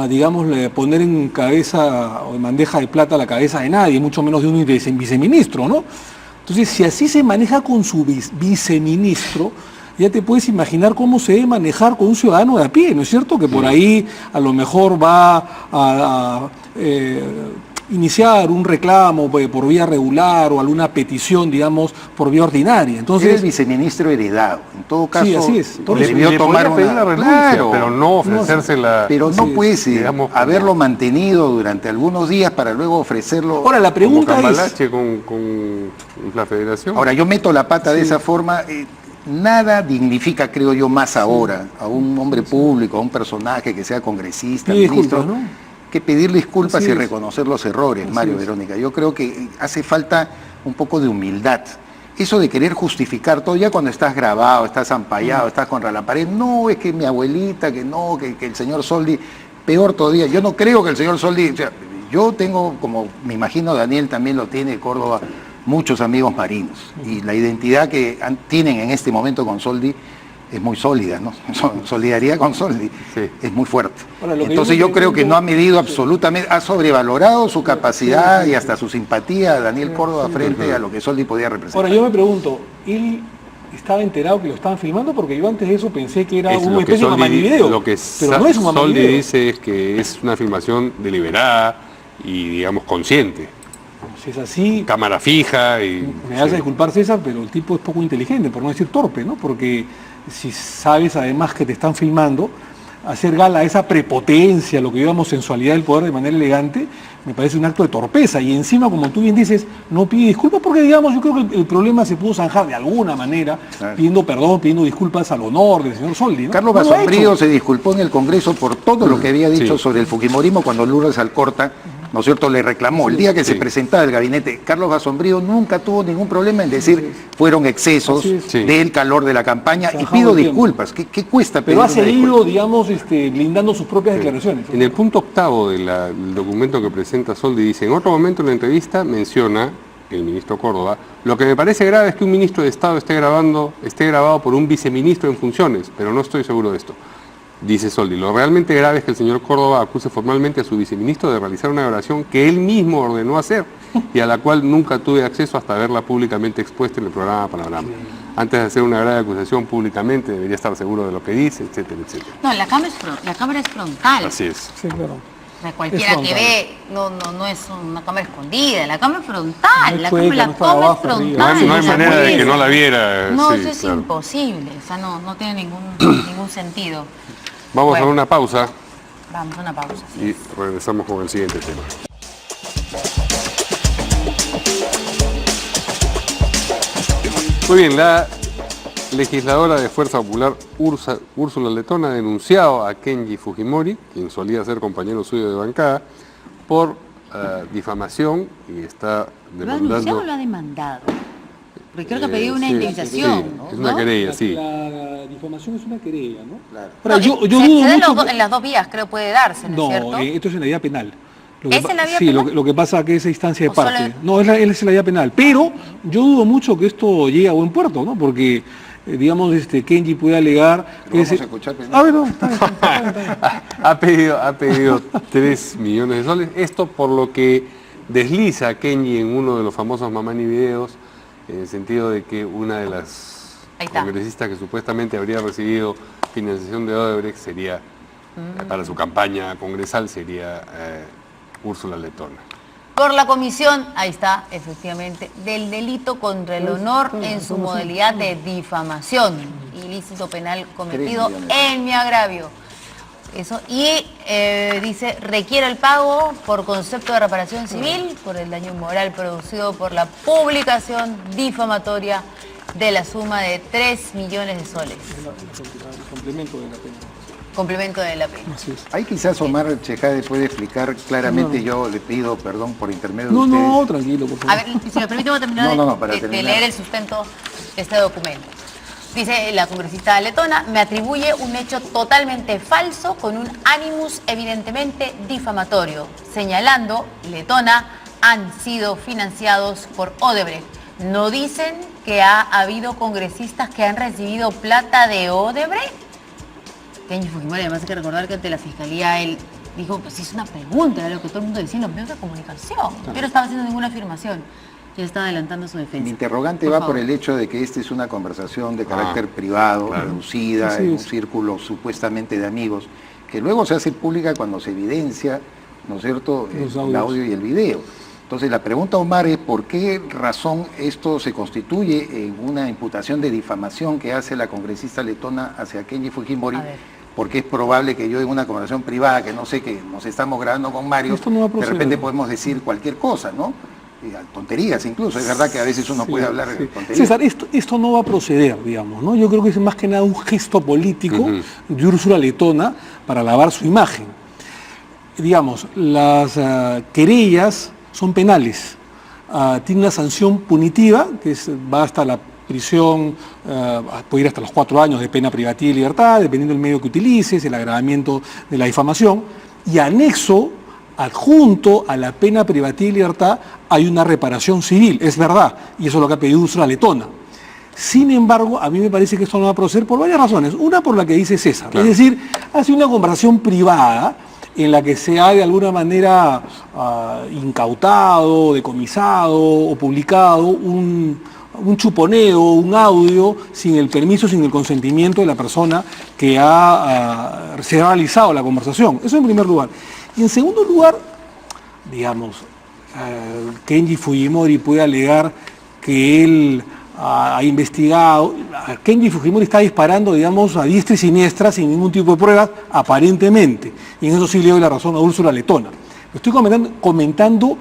digamos, poner en cabeza o en bandeja de plata la cabeza de nadie, mucho menos de un viceministro, ¿no? Entonces, si así se maneja con su viceministro, ya te puedes imaginar cómo se debe manejar con un ciudadano de a pie, ¿no es cierto? Que por ahí a lo mejor va a iniciar un reclamo por vía regular o alguna petición, digamos, por vía ordinaria. Entonces, era el viceministro heredado. En todo caso, sí, así es. debió tomar pedir la renuncia, Claro, pero no ofrecérsela. pero no Sí, puedes digamos, haberlo mantenido durante algunos días para luego ofrecerlo. ahora la Como pregunta es... Cambalache con la federación. Ahora, yo meto la pata de esa forma. Nada dignifica, creo yo, más ahora a un hombre público, a un personaje que sea congresista, Pide ministro, disculpas, ¿no? que pedir disculpas Así y es. reconocer los errores, Así Mario, es. Verónica. Yo creo que hace falta un poco de humildad. Eso de querer justificar todo, ya cuando estás grabado, estás ampallado, estás contra la pared, no, es que mi abuelita, que no, que el señor Soldi, peor todavía. Yo no creo que el señor Soldi, o sea, yo tengo, como me imagino Daniel también lo tiene, Córdoba, muchos amigos marinos. Y la identidad que tienen en este momento con Soldi es muy sólida, ¿no? Solidaridad con Soldi es muy fuerte. Ahora, lo que Entonces yo yo creo que pregunto- no ha medido absolutamente, ha sobrevalorado su capacidad y hasta su simpatía, Daniel Córdoba, frente a lo que Soldi podía representar. Ahora, yo me pregunto, ¿él estaba enterado que lo estaban filmando? Porque yo antes de eso pensé que era Es una lo que especie de Soldi mamanivideo. Lo que pero no es un Soldi mamanivideo. dice es que es una filmación deliberada y, digamos, consciente. Si es así, Cámara fija y... me vas a disculpar, César, pero el tipo es poco inteligente, por no decir torpe, ¿no? Porque si sabes además que te están filmando, hacer gala a esa prepotencia, lo que llamamos sensualidad del poder de manera elegante, me parece un acto de torpeza. Y encima, como tú bien dices, no pide disculpas porque, digamos, yo creo que el problema se pudo zanjar de alguna manera, Claro. pidiendo perdón, pidiendo disculpas al honor del señor Soldi, ¿no? Carlos No lo ha Basombrío hecho. se disculpó en el Congreso por todo lo que había dicho Sí. sobre el fujimorismo cuando Lourdes Alcorta, ¿no es cierto?, le reclamó. El día que se Sí. presentaba el gabinete, Carlos Basombrío nunca tuvo ningún problema en decir fueron excesos Así es. Sí. del calor de la campaña y Zanjado pido el tiempo. disculpas. ¿Qué cuesta pedir Pero ha una disculpa? seguido, digamos, blindando sus propias declaraciones. En el punto octavo del documento que presenta Soldi dice, en otro momento en la entrevista menciona el ministro Córdoba, lo que me parece grave es que un ministro de Estado esté grabado por un viceministro en funciones, pero no estoy seguro de esto. Dice Soldi, lo realmente grave es que el señor Córdoba acuse formalmente a su viceministro de realizar una grabación que él mismo ordenó hacer y a la cual nunca tuve acceso hasta verla públicamente expuesta en el programa Panorama. Antes de hacer una grave acusación públicamente debería estar seguro de lo que dice, etcétera, etcétera. No, la cámara es frontal. Así es. Sí, claro. O sea, cualquiera Es que frontal. ve no es una cámara escondida, la cámara es frontal, No la es cueca, cámara no está abajo, es arriba. frontal. No hay o sea, manera de es- que no la viera. No, sí, eso es claro. imposible, o sea, no tiene ningún sentido. Vamos Bueno. a una pausa Vamos a una pausa. y regresamos con el siguiente tema. Muy bien, la legisladora de Fuerza Popular Úrsula Letón ha denunciado a Kenji Fujimori, quien solía ser compañero suyo de bancada, por difamación y está ¿Lo ha denunciado o demandando... lo ha demandado? Porque creo que ha pedido una sí, indemnización. sí, ¿no? es una querella, sí. La difamación es una querella, ¿no? Claro. Ahora, No, yo se dudo da en, mucho... en las dos vías, creo puede darse, ¿no es No, cierto? esto es en la vía penal. ¿Es en la vía sí, penal? lo que pasa es que es instancia de ¿O solo parte. en- No, es la vía penal. Pero yo dudo mucho que esto llegue a buen puerto, ¿no? Porque, digamos, Kenji puede alegar... Lo que vamos ese- a escuchar primero. Ah, bueno, está bien, está bien. Ha pedido 3 millones de soles. Esto por lo que desliza a Kenji en uno de los famosos Mamani videos, en el sentido de que una de las Ahí está. congresistas que supuestamente habría recibido financiación de Odebrecht sería, para su campaña congresal, sería Úrsula Letona. Por la comisión, ahí está, efectivamente, del delito contra el honor en su modalidad de difamación, ilícito penal cometido 3 millones. en mi agravio. Eso, y dice, requiere el pago por concepto de reparación civil por el daño moral producido por la publicación difamatoria de la suma de 3 millones de soles. El complemento de la pena. Complemento de la pena. Así es. Ahí quizás Omar Chejade puede explicar claramente, yo le pido perdón por intermedio de No, ustedes. no, tranquilo, por A favor. ver, si me permite, voy a terminar No, para de terminar. leer el sustento de este documento. Dice la congresista letona, me atribuye un hecho totalmente falso con un ánimos evidentemente difamatorio, señalando, letona, han sido financiados por Odebrecht. ¿No dicen que ha habido congresistas que han recibido plata de Odebrecht? Kenji Fujimori, además hay que recordar que ante la fiscalía él dijo, pues hizo una pregunta, era lo que todo el mundo decía en los medios de comunicación. Yo no estaba haciendo ninguna afirmación. Ya está adelantando su defensa. Mi interrogante va por el hecho de que esta es una conversación de carácter privado, reducida, en un círculo supuestamente de amigos, que luego se hace pública cuando se evidencia, ¿no es cierto?, el audio y el video. Entonces la pregunta, Omar, es por qué razón esto se constituye en una imputación de difamación que hace la congresista letona hacia Kenji Fujimori, porque es probable que yo en una conversación privada, que no sé, que nos estamos grabando con Mario, de repente podemos decir cualquier cosa, ¿no? Tonterías incluso, es verdad que a veces uno puede hablar de tonterías. César, esto no va a proceder, digamos, ¿no? Yo creo que es más que nada un gesto político de Úrsula Letona para lavar su imagen. Digamos, las querellas son penales, tiene una sanción punitiva que va hasta la prisión, puede ir hasta los 4 años de pena privativa y libertad, dependiendo del medio que utilices, el agravamiento de la difamación, y anexo, adjunto a la pena privativa y libertad, hay una reparación civil, es verdad, y eso es lo que ha pedido Úrsula Letona. Sin embargo, a mí me parece que esto no va a proceder por varias razones. Una, por la que dice César, es decir, hace una conversación privada en la que se ha de alguna manera incautado, decomisado o publicado un chuponeo, un audio sin el permiso, sin el consentimiento de la persona que se ha realizado la conversación. Eso en primer lugar. Y en segundo lugar, digamos, Kenji Fujimori puede alegar que él ha investigado. Kenji Fujimori está disparando, digamos, a diestra y siniestra sin ningún tipo de pruebas, aparentemente. Y en eso sí le doy la razón a Úrsula Letona. Estoy comentando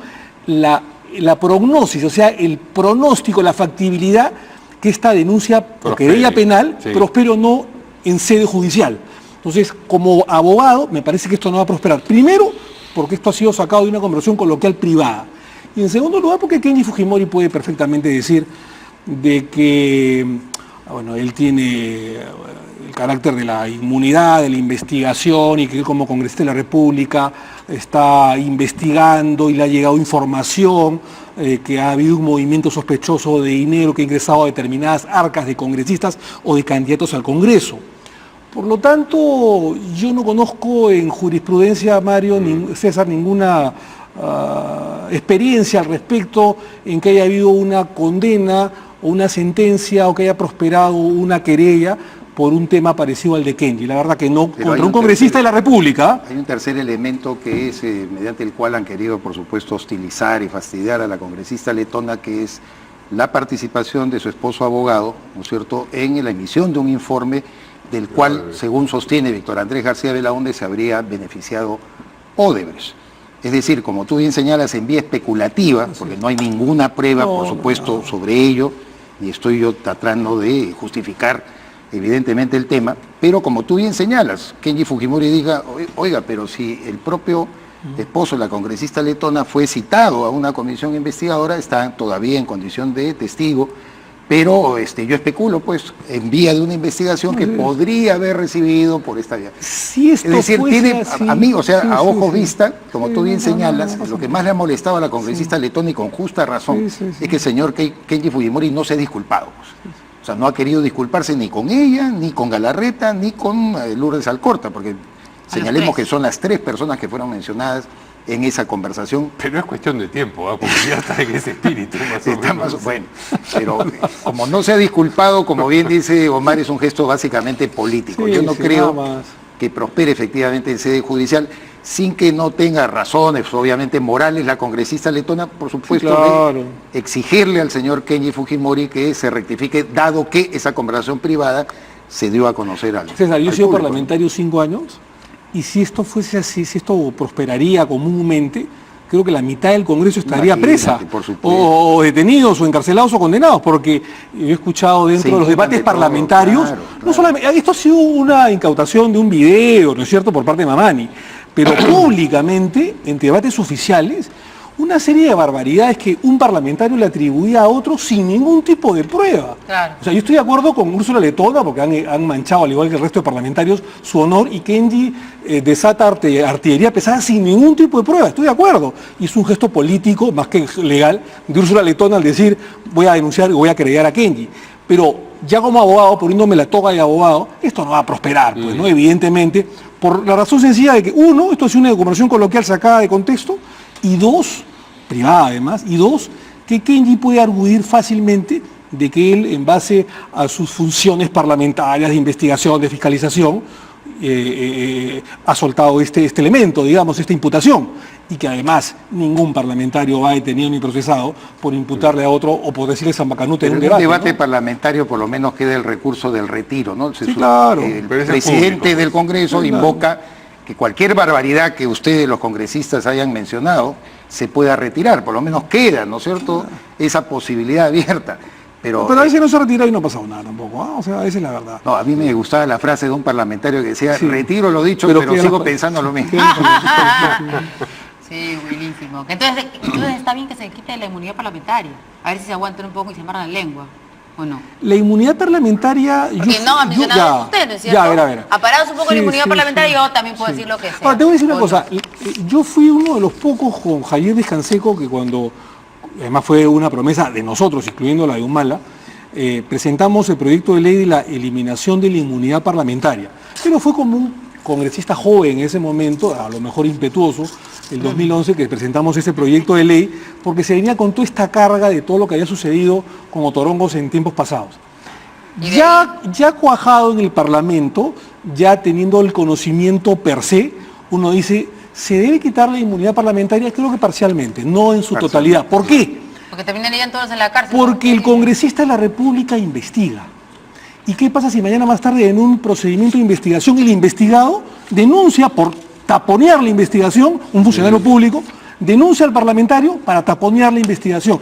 la prognosis, o sea, el pronóstico, la factibilidad que esta denuncia por querella penal prospere o no en sede judicial. Entonces, como abogado, me parece que esto no va a prosperar. Primero, porque esto ha sido sacado de una conversación coloquial privada. Y en segundo lugar, porque Kenji Fujimori puede perfectamente decir de que, bueno, él tiene el carácter de la inmunidad, de la investigación, y que él como congresista de la República está investigando y le ha llegado información que ha habido un movimiento sospechoso de dinero que ha ingresado a determinadas arcas de congresistas o de candidatos al Congreso. Por lo tanto, yo no conozco en jurisprudencia, Mario, César, ninguna experiencia al respecto en que haya habido una condena o una sentencia o que haya prosperado una querella por un tema parecido al de Kenji. La verdad que no, contra un congresista de la República. Hay un tercer elemento que es mediante el cual han querido, por supuesto, hostilizar y fastidiar a la congresista letona, que es la participación de su esposo abogado, ¿no es cierto?, en la emisión de un informe del cual, según sostiene Víctor Andrés García Belaúnde, se habría beneficiado Odebrecht. Es decir, como tú bien señalas, en vía especulativa, porque no hay ninguna prueba, por supuesto, sobre ello, y estoy yo tratando de justificar evidentemente el tema, pero como tú bien señalas, Kenji Fujimori diga, oiga, pero si el propio esposo de la congresista letona fue citado a una comisión investigadora, está todavía en condición de testigo, pero yo especulo, pues, en vía de una investigación que podría haber recibido por esta vía. Si esto es decir, tiene, así, a mí, o sea, a ojos vista, como tú bien señalas, lo que más le ha molestado a la congresista letona, y con justa razón, es que el señor Kenji Fujimori no se ha disculpado. Pues. O sea, no ha querido disculparse ni con ella, ni con Galarreta, ni con Lourdes Alcorta, porque señalemos que son las 3 personas que fueron mencionadas en esa conversación. Pero es cuestión de tiempo, porque ya está en ese espíritu. Bueno, pero como no se ha disculpado, como bien dice Omar, es un gesto básicamente político. Yo no creo que prospere efectivamente en sede judicial, sin que no tenga razones, obviamente morales, la congresista letona, por supuesto, de exigirle al señor Kenji Fujimori que se rectifique, dado que esa conversación privada se dio a conocer al César, yo he al sido público. parlamentario 5 años, y si esto fuese así, si esto prosperaría comúnmente, creo que la mitad del Congreso estaría presa, o detenidos, o encarcelados, o condenados, porque yo he escuchado dentro de los debates parlamentarios, no solamente, esto ha sido una incautación de un video, ¿no es cierto?, por parte de Mamani, pero públicamente, en debates oficiales, una serie de barbaridades que un parlamentario le atribuía a otro sin ningún tipo de prueba. Claro. O sea, yo estoy de acuerdo con Úrsula Letona porque han manchado, al igual que el resto de parlamentarios, su honor, y Kenji desata artillería pesada sin ningún tipo de prueba. Estoy de acuerdo. Y es un gesto político, más que legal, de Úrsula Letona al decir voy a denunciar y voy a acreditar a Kenji. Pero ya como abogado, poniéndome la toga de abogado, esto no va a prosperar, pues, ¿no? Evidentemente, por la razón sencilla de que, uno, esto es una conversación coloquial sacada de contexto, y dos, privada además, y dos, que Kenji puede arguir fácilmente de que él, en base a sus funciones parlamentarias de investigación, de fiscalización, ha soltado este elemento, digamos, esta imputación, y que además ningún parlamentario va detenido ni procesado por imputarle a otro o por decirle San Macanuto en un debate. En un debate ¿no? parlamentario por lo menos queda el recurso del retiro, ¿no? Sí, claro. El Pero ese es presidente público. del Congreso Sí, claro. invoca que cualquier barbaridad que ustedes, los congresistas, hayan mencionado, se pueda retirar, por lo menos queda, ¿no es cierto?, esa posibilidad abierta. Pero a veces no se retira y no ha pasado nada tampoco, ¿ah? O sea, esa es la verdad. no, a mí me gustaba la frase de un parlamentario que decía, Sí. retiro lo dicho, Pero pero queda sigo la- pensando lo mismo. Sí, buenísimo. Entonces está bien que se quite la inmunidad parlamentaria. A ver si se aguantan un poco y se amarran la lengua. ¿O no? La inmunidad parlamentaria... Porque no ha mencionado usted, ¿no es cierto? Ya, a ver. Aparados un poco Sí, la inmunidad sí, parlamentaria, sí. yo también puedo decir lo que sea. Ahora, te voy a decir una ¿O cosa. no? Yo fui uno de los pocos con Javier Descanseco que cuando, además fue una promesa de nosotros, incluyendo la de Humala, presentamos el proyecto de ley de la eliminación de la inmunidad parlamentaria. Pero fue como un congresista joven en ese momento, a lo mejor impetuoso, el 2011, que presentamos ese proyecto de ley, porque se venía con toda esta carga de todo lo que había sucedido con Otorongos en tiempos pasados. ¿Y de Ya cuajado en el Parlamento, ya teniendo el conocimiento per se, uno dice, se debe quitar la inmunidad parlamentaria, creo que parcialmente, no en su totalidad. ¿Por qué? Porque terminarían todos en la cárcel. Porque el ¿no? congresista de la República investiga. ¿Y qué pasa si mañana más tarde en un procedimiento de investigación el investigado denuncia por taponear la investigación, un funcionario público, denuncia al parlamentario para taponear la investigación,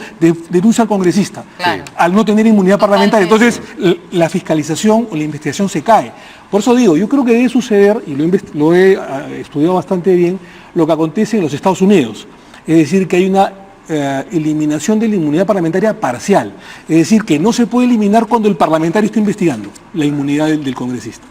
denuncia al congresista, Claro. al no tener inmunidad parlamentaria? Totalmente. Entonces, la fiscalización o la investigación se cae. Por eso digo, yo creo que debe suceder, y lo he estudiado bastante bien, lo que acontece en los Estados Unidos. Es decir, que hay una eliminación de la inmunidad parlamentaria parcial. Es decir, que no se puede eliminar cuando el parlamentario está investigando la inmunidad del congresista.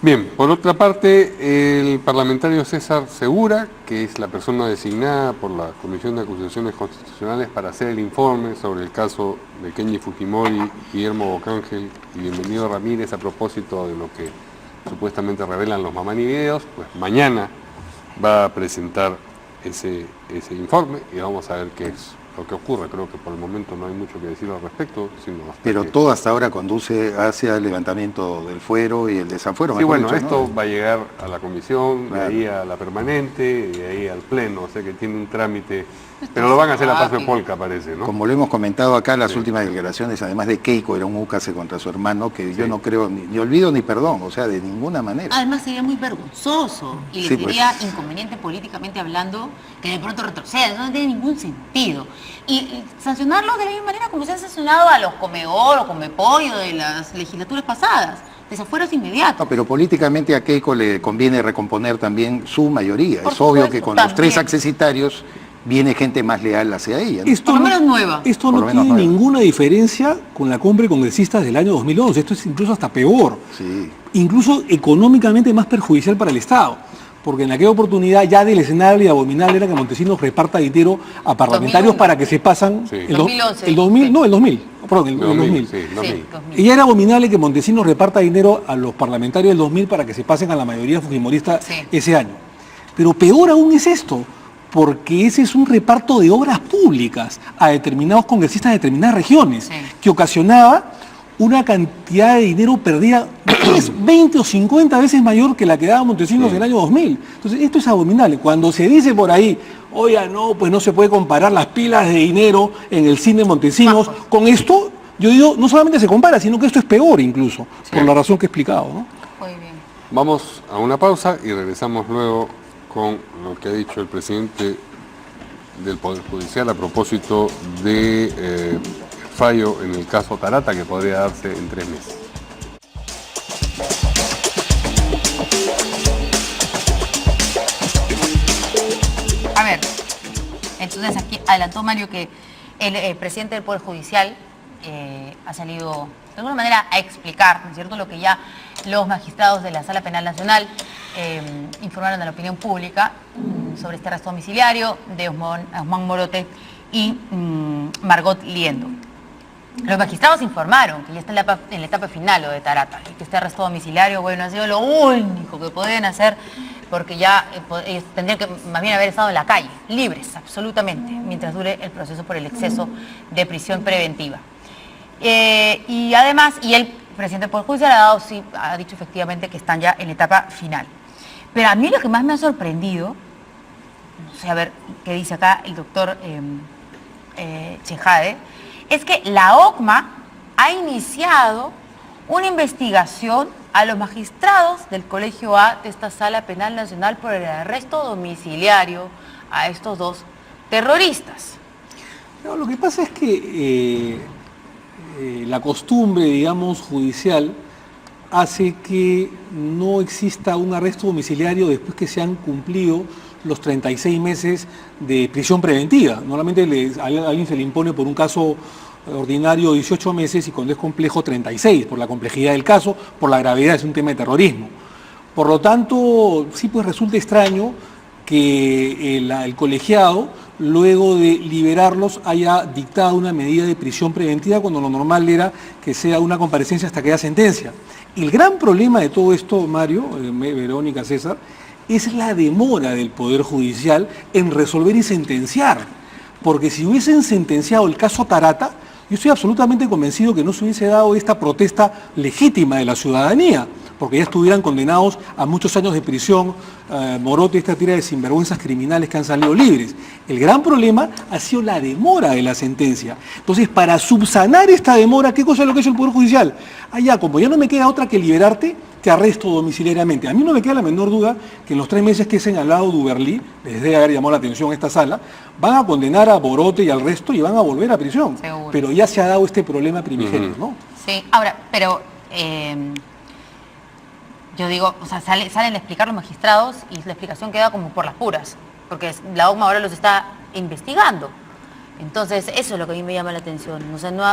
Bien, por otra parte, el parlamentario César Segura, que es la persona designada por la Comisión de Acusaciones Constitucionales para hacer el informe sobre el caso de Kenji Fujimori, Guillermo Bocángel y Bienvenido Ramírez a propósito de lo que supuestamente revelan los Mamani videos, pues mañana va a presentar ese informe y vamos a ver qué es lo que ocurre. Creo que por el momento no hay mucho que decir al respecto, sino hasta Pero que... todo hasta ahora conduce hacia el levantamiento del fuero y el desafuero. Sí, mejor bueno, dicho, esto ¿no? va a llegar a la comisión, Claro. de ahí a la permanente, de ahí al pleno, o sea que tiene un trámite, pero lo van a hacer a paso de polka, parece, ¿no? Como lo hemos comentado acá, las últimas declaraciones, además de Keiko, era un úcase contra su hermano, que yo no creo ni olvido ni perdón, o sea, de ninguna manera. Además sería muy vergonzoso y le Sí, pues. sería inconveniente políticamente hablando que de pronto retroceda, eso no tiene ningún sentido. Y sancionarlo de la misma manera como se han sancionado a los Comegol o Comepollo de las legislaturas pasadas, desafueros inmediatos. No, pero políticamente a Keiko le conviene recomponer también su mayoría. Por Es obvio supuesto, que con los también. 3 accesitarios viene gente más leal hacia ella, ¿no? Por lo menos nueva. Esto Por no lo menos tiene nueva. ninguna diferencia con la compra de congresistas del año 2011. Esto es incluso hasta peor. Sí. Incluso económicamente más perjudicial para el Estado. Porque en aquella oportunidad ya del escenario y abominable era que Montesinos reparta dinero a parlamentarios 2001. para que se pasan... Sí. El 2011. El 2000, Sí. no, el 2000. Perdón, el 2000. Sí, 2000. Sí, 2000. Y ya era abominable que Montesinos reparta dinero a los parlamentarios del 2000 para que se pasen a la mayoría fujimorista Sí. ese año. Pero peor aún es esto, porque ese es un reparto de obras públicas a determinados congresistas de determinadas regiones, Sí. que ocasionaba una cantidad de dinero perdida 10, 20 o 50 veces mayor que la que daba Montesinos en el año 2000. Entonces, esto es abominable. Cuando se dice por ahí, oiga, no, pues no se puede comparar las pilas de dinero en el cine Montesinos con esto, yo digo, no solamente se compara, sino que esto es peor incluso, por la razón que he explicado, ¿no? Muy bien. Vamos a una pausa y regresamos luego con lo que ha dicho el presidente del Poder Judicial a propósito de fallo en el caso Tarata que podría darse en 3 meses. A ver, entonces aquí adelantó Mario que el presidente del Poder Judicial ha salido de alguna manera a explicar, ¿no es cierto?, lo que ya los magistrados de la Sala Penal Nacional informaron a la opinión pública sobre este arresto domiciliario de Osman Morote y Margot Liendo. Los magistrados informaron que ya está en la etapa final lo de Tarata y que este arresto domiciliario, bueno, ha sido lo único que pueden hacer porque ya ellos tendrían que más bien haber estado en la calle, libres absolutamente, mientras dure el proceso por el exceso de prisión preventiva. Y además, el presidente del Poder Judicial ha dicho efectivamente que están ya en la etapa final. Pero a mí lo que más me ha sorprendido, no sé, a ver qué dice acá el doctor Chejade, es que la OCMA ha iniciado una investigación a los magistrados del Colegio A de esta Sala Penal Nacional por el arresto domiciliario a estos dos terroristas. No, lo que pasa es que la costumbre, digamos, judicial hace que no exista un arresto domiciliario después que se han cumplido los 36 meses de prisión preventiva. Normalmente a alguien se le impone por un caso ordinario 18 meses y cuando es complejo 36, por la complejidad del caso, por la gravedad, es un tema de terrorismo. Por lo tanto, sí pues resulta extraño que el colegiado, luego de liberarlos, haya dictado una medida de prisión preventiva cuando lo normal era que sea una comparecencia hasta que haya sentencia. El gran problema de todo esto, Mario, Verónica, César, es la demora del Poder Judicial en resolver y sentenciar. Porque si hubiesen sentenciado el caso Tarata, yo estoy absolutamente convencido que no se hubiese dado esta protesta legítima de la ciudadanía, porque ya estuvieran condenados a muchos años de prisión, Morote y esta tira de sinvergüenzas criminales que han salido libres. El gran problema ha sido la demora de la sentencia. Entonces, para subsanar esta demora, ¿qué cosa es lo que ha hecho el Poder Judicial? Como ya no me queda otra que liberarte, te arresto domiciliariamente. A mí no me queda la menor duda que en los 3 meses que he señalado Duberlí, les debe haber llamado la atención esta sala, van a condenar a Morote y al resto y van a volver a prisión. Seguro. Pero ya se ha dado este problema primigenio, ¿no? Sí, ahora, pero yo digo, o sea, salen a explicar los magistrados y la explicación queda como por las puras, porque la OCMA ahora los está investigando. Entonces, eso es lo que a mí me llama la atención. O sea, no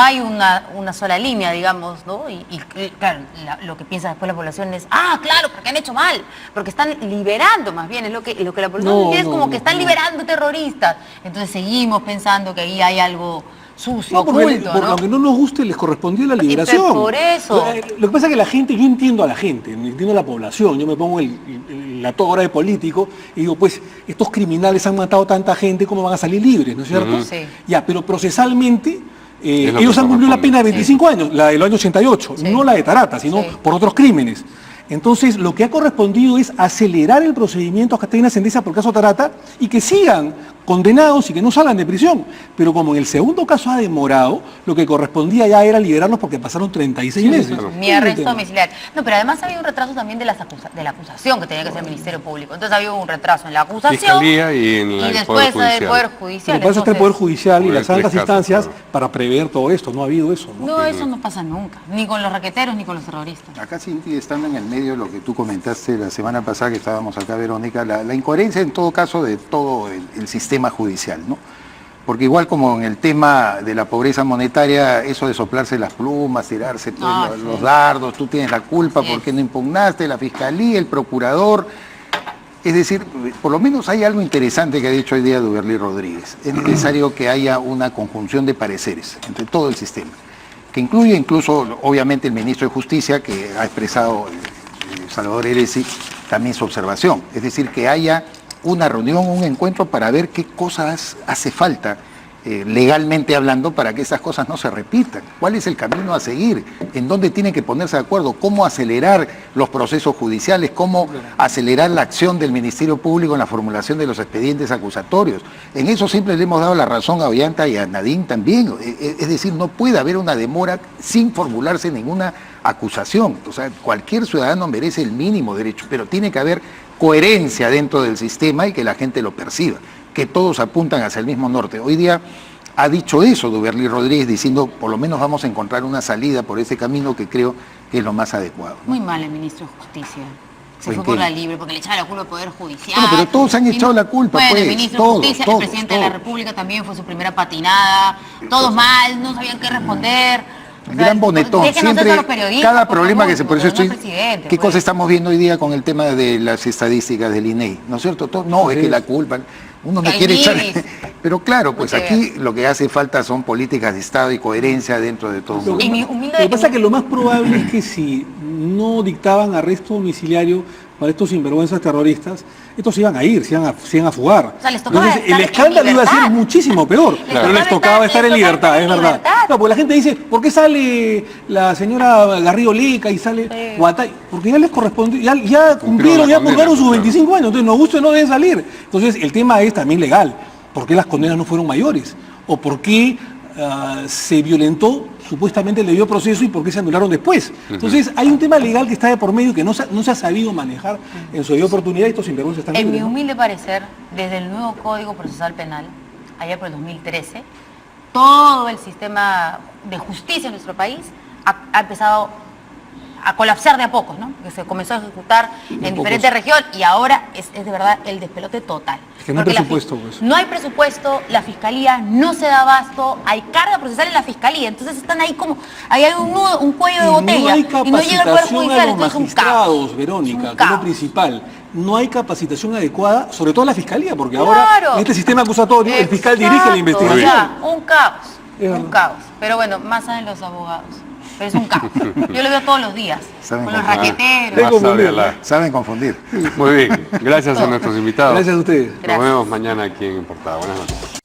hay una sola línea, digamos, ¿no? Y claro, lo que piensa después la población es, claro, porque han hecho mal, porque están liberando, más bien, es lo que la población entiende, es como que están liberando terroristas. Entonces seguimos pensando que ahí hay algo sucio, oculto, por ¿no? lo que no nos guste les correspondió la liberación. Por eso. Lo que pasa es que la gente, yo entiendo a la gente, entiendo a la población, yo me pongo la toga de político y digo, pues, estos criminales han matado tanta gente, ¿cómo van a salir libres, no es cierto? Sí. Ya, pero procesalmente ellos han cumplido la pena de 25 años, la del año 88, no la de Tarata, sino por otros crímenes. Entonces, lo que ha correspondido es acelerar el procedimiento hasta que haya una sentencia por caso Tarata y que sigan condenados y que no salgan de prisión. Pero como en el segundo caso ha demorado, lo que correspondía ya era liberarlos porque pasaron 36 meses. Claro. Mi arresto domiciliario. No, pero además ha habido un retraso también de la acusación que tenía que ser el Ministerio Público. Entonces ha habido un retraso en la acusación Fiscalía y en el después Poder del Poder Judicial. Pero para eso está el Poder Judicial y Por las el altas casos, instancias claro. para prever todo esto. No ha habido eso, ¿no? No, eso no pasa nunca, ni con los raqueteros ni con los terroristas. Acá, Cinti, estando en el medio de lo que tú comentaste la semana pasada que estábamos acá, Verónica, la incoherencia en todo caso de todo el sistema judicial, ¿no? Porque igual como en el tema de la pobreza monetaria, eso de soplarse las plumas, tirarse pues, los dardos, tú tienes la culpa porque no impugnaste, la fiscalía, el procurador. Es decir, por lo menos hay algo interesante que ha dicho hoy día Duberlí Rodríguez. Es necesario que haya una conjunción de pareceres entre todo el sistema, que incluye incluso, obviamente, el ministro de Justicia, que ha expresado, Salvador Eresi, también su observación. Es decir, que haya una reunión, un encuentro para ver qué cosas hace falta, legalmente hablando, para que esas cosas no se repitan. ¿Cuál es el camino a seguir? ¿En dónde tienen que ponerse de acuerdo? ¿Cómo acelerar los procesos judiciales? ¿Cómo acelerar la acción del Ministerio Público en la formulación de los expedientes acusatorios? En eso siempre le hemos dado la razón a Ollanta y a Nadine también. Es decir, no puede haber una demora sin formularse ninguna acusación. O sea, cualquier ciudadano merece el mínimo derecho, pero tiene que haber coherencia dentro del sistema y que la gente lo perciba, que todos apuntan hacia el mismo norte. Hoy día ha dicho eso Duberlí Rodríguez, diciendo por lo menos vamos a encontrar una salida por ese camino que creo que es lo más adecuado, ¿no? Muy mal el ministro de Justicia. Se ¿En fue por qué? la libre, porque le echaba la culpa al Poder Judicial. Bueno, pero todos han echado la culpa, Bueno, pues, el ministro todos, de Justicia, todos, el presidente de la todos. República también fue su primera patinada. Todos mal, no sabían qué responder. O sea, Gran bonetón, déjenos eso a siempre los periodistas, cada por problema favor, que se... Por eso porque no estoy... es presidente, ¿Qué pues. cosa estamos viendo hoy día con el tema de las estadísticas del INEI? ¿No es cierto? No, es que la culpa... Uno no Que hay quiere echar... miris. Pero claro, pues No te aquí lo que hace falta son políticas de Estado y coherencia dentro de todo. En mi humilde- Lo que pasa es que lo más probable es que si no dictaban arresto domiciliario para estos sinvergüenzas terroristas, estos se iban a ir, se iban a fugar. O sea, les tocaba Entonces, estar el en escándalo iba a ser libertad. muchísimo peor, pero les tocaba estar en libertad, es verdad. No, porque la gente dice, ¿por qué sale la señora Garrido Leca y sale Guatay? Porque ya les correspondió, ya cumplieron, la ya condena, purgaron sus claro. 25 años, entonces nos guste o no deben salir. Entonces, el tema es también legal. ¿Por qué las condenas no fueron mayores? ¿O por qué se violentó supuestamente el debido proceso y por qué se anularon después? Entonces, hay un tema legal que está de por medio que no se ha sabido manejar en su debida oportunidad y estos sinvergüenzas están En mi libres, ¿no? humilde parecer, desde el nuevo Código Procesal Penal, allá por el 2013, todo el sistema de justicia en nuestro país ha empezado a colapsar de a pocos, ¿no? Que se comenzó a ejecutar en diferentes regiones y ahora es de verdad el despelote total. Es que no hay Porque presupuesto, pues. no hay presupuesto, la fiscalía no se da abasto, hay carga procesal en la fiscalía, entonces están ahí como, ahí hay un nudo, un cuello de botella Y no hay y no llega el Poder capacitación Judicial, a los entonces es un magistrados, caos. Verónica, Es un que es lo caos. principal. No hay capacitación adecuada, sobre todo a la fiscalía, porque Claro. ahora en este sistema acusatorio el fiscal dirige la Exacto, investigación. ya, un caos, Es un verdad. caos. Pero bueno, más saben los abogados. Pero es un caos. Yo lo veo todos los días, Saben con los cómo- raqueteros. Más sabe Allah. Saben confundir. Muy bien, gracias a nuestros invitados. Gracias a ustedes. Nos Gracias. vemos mañana aquí en Portada. Buenas noches.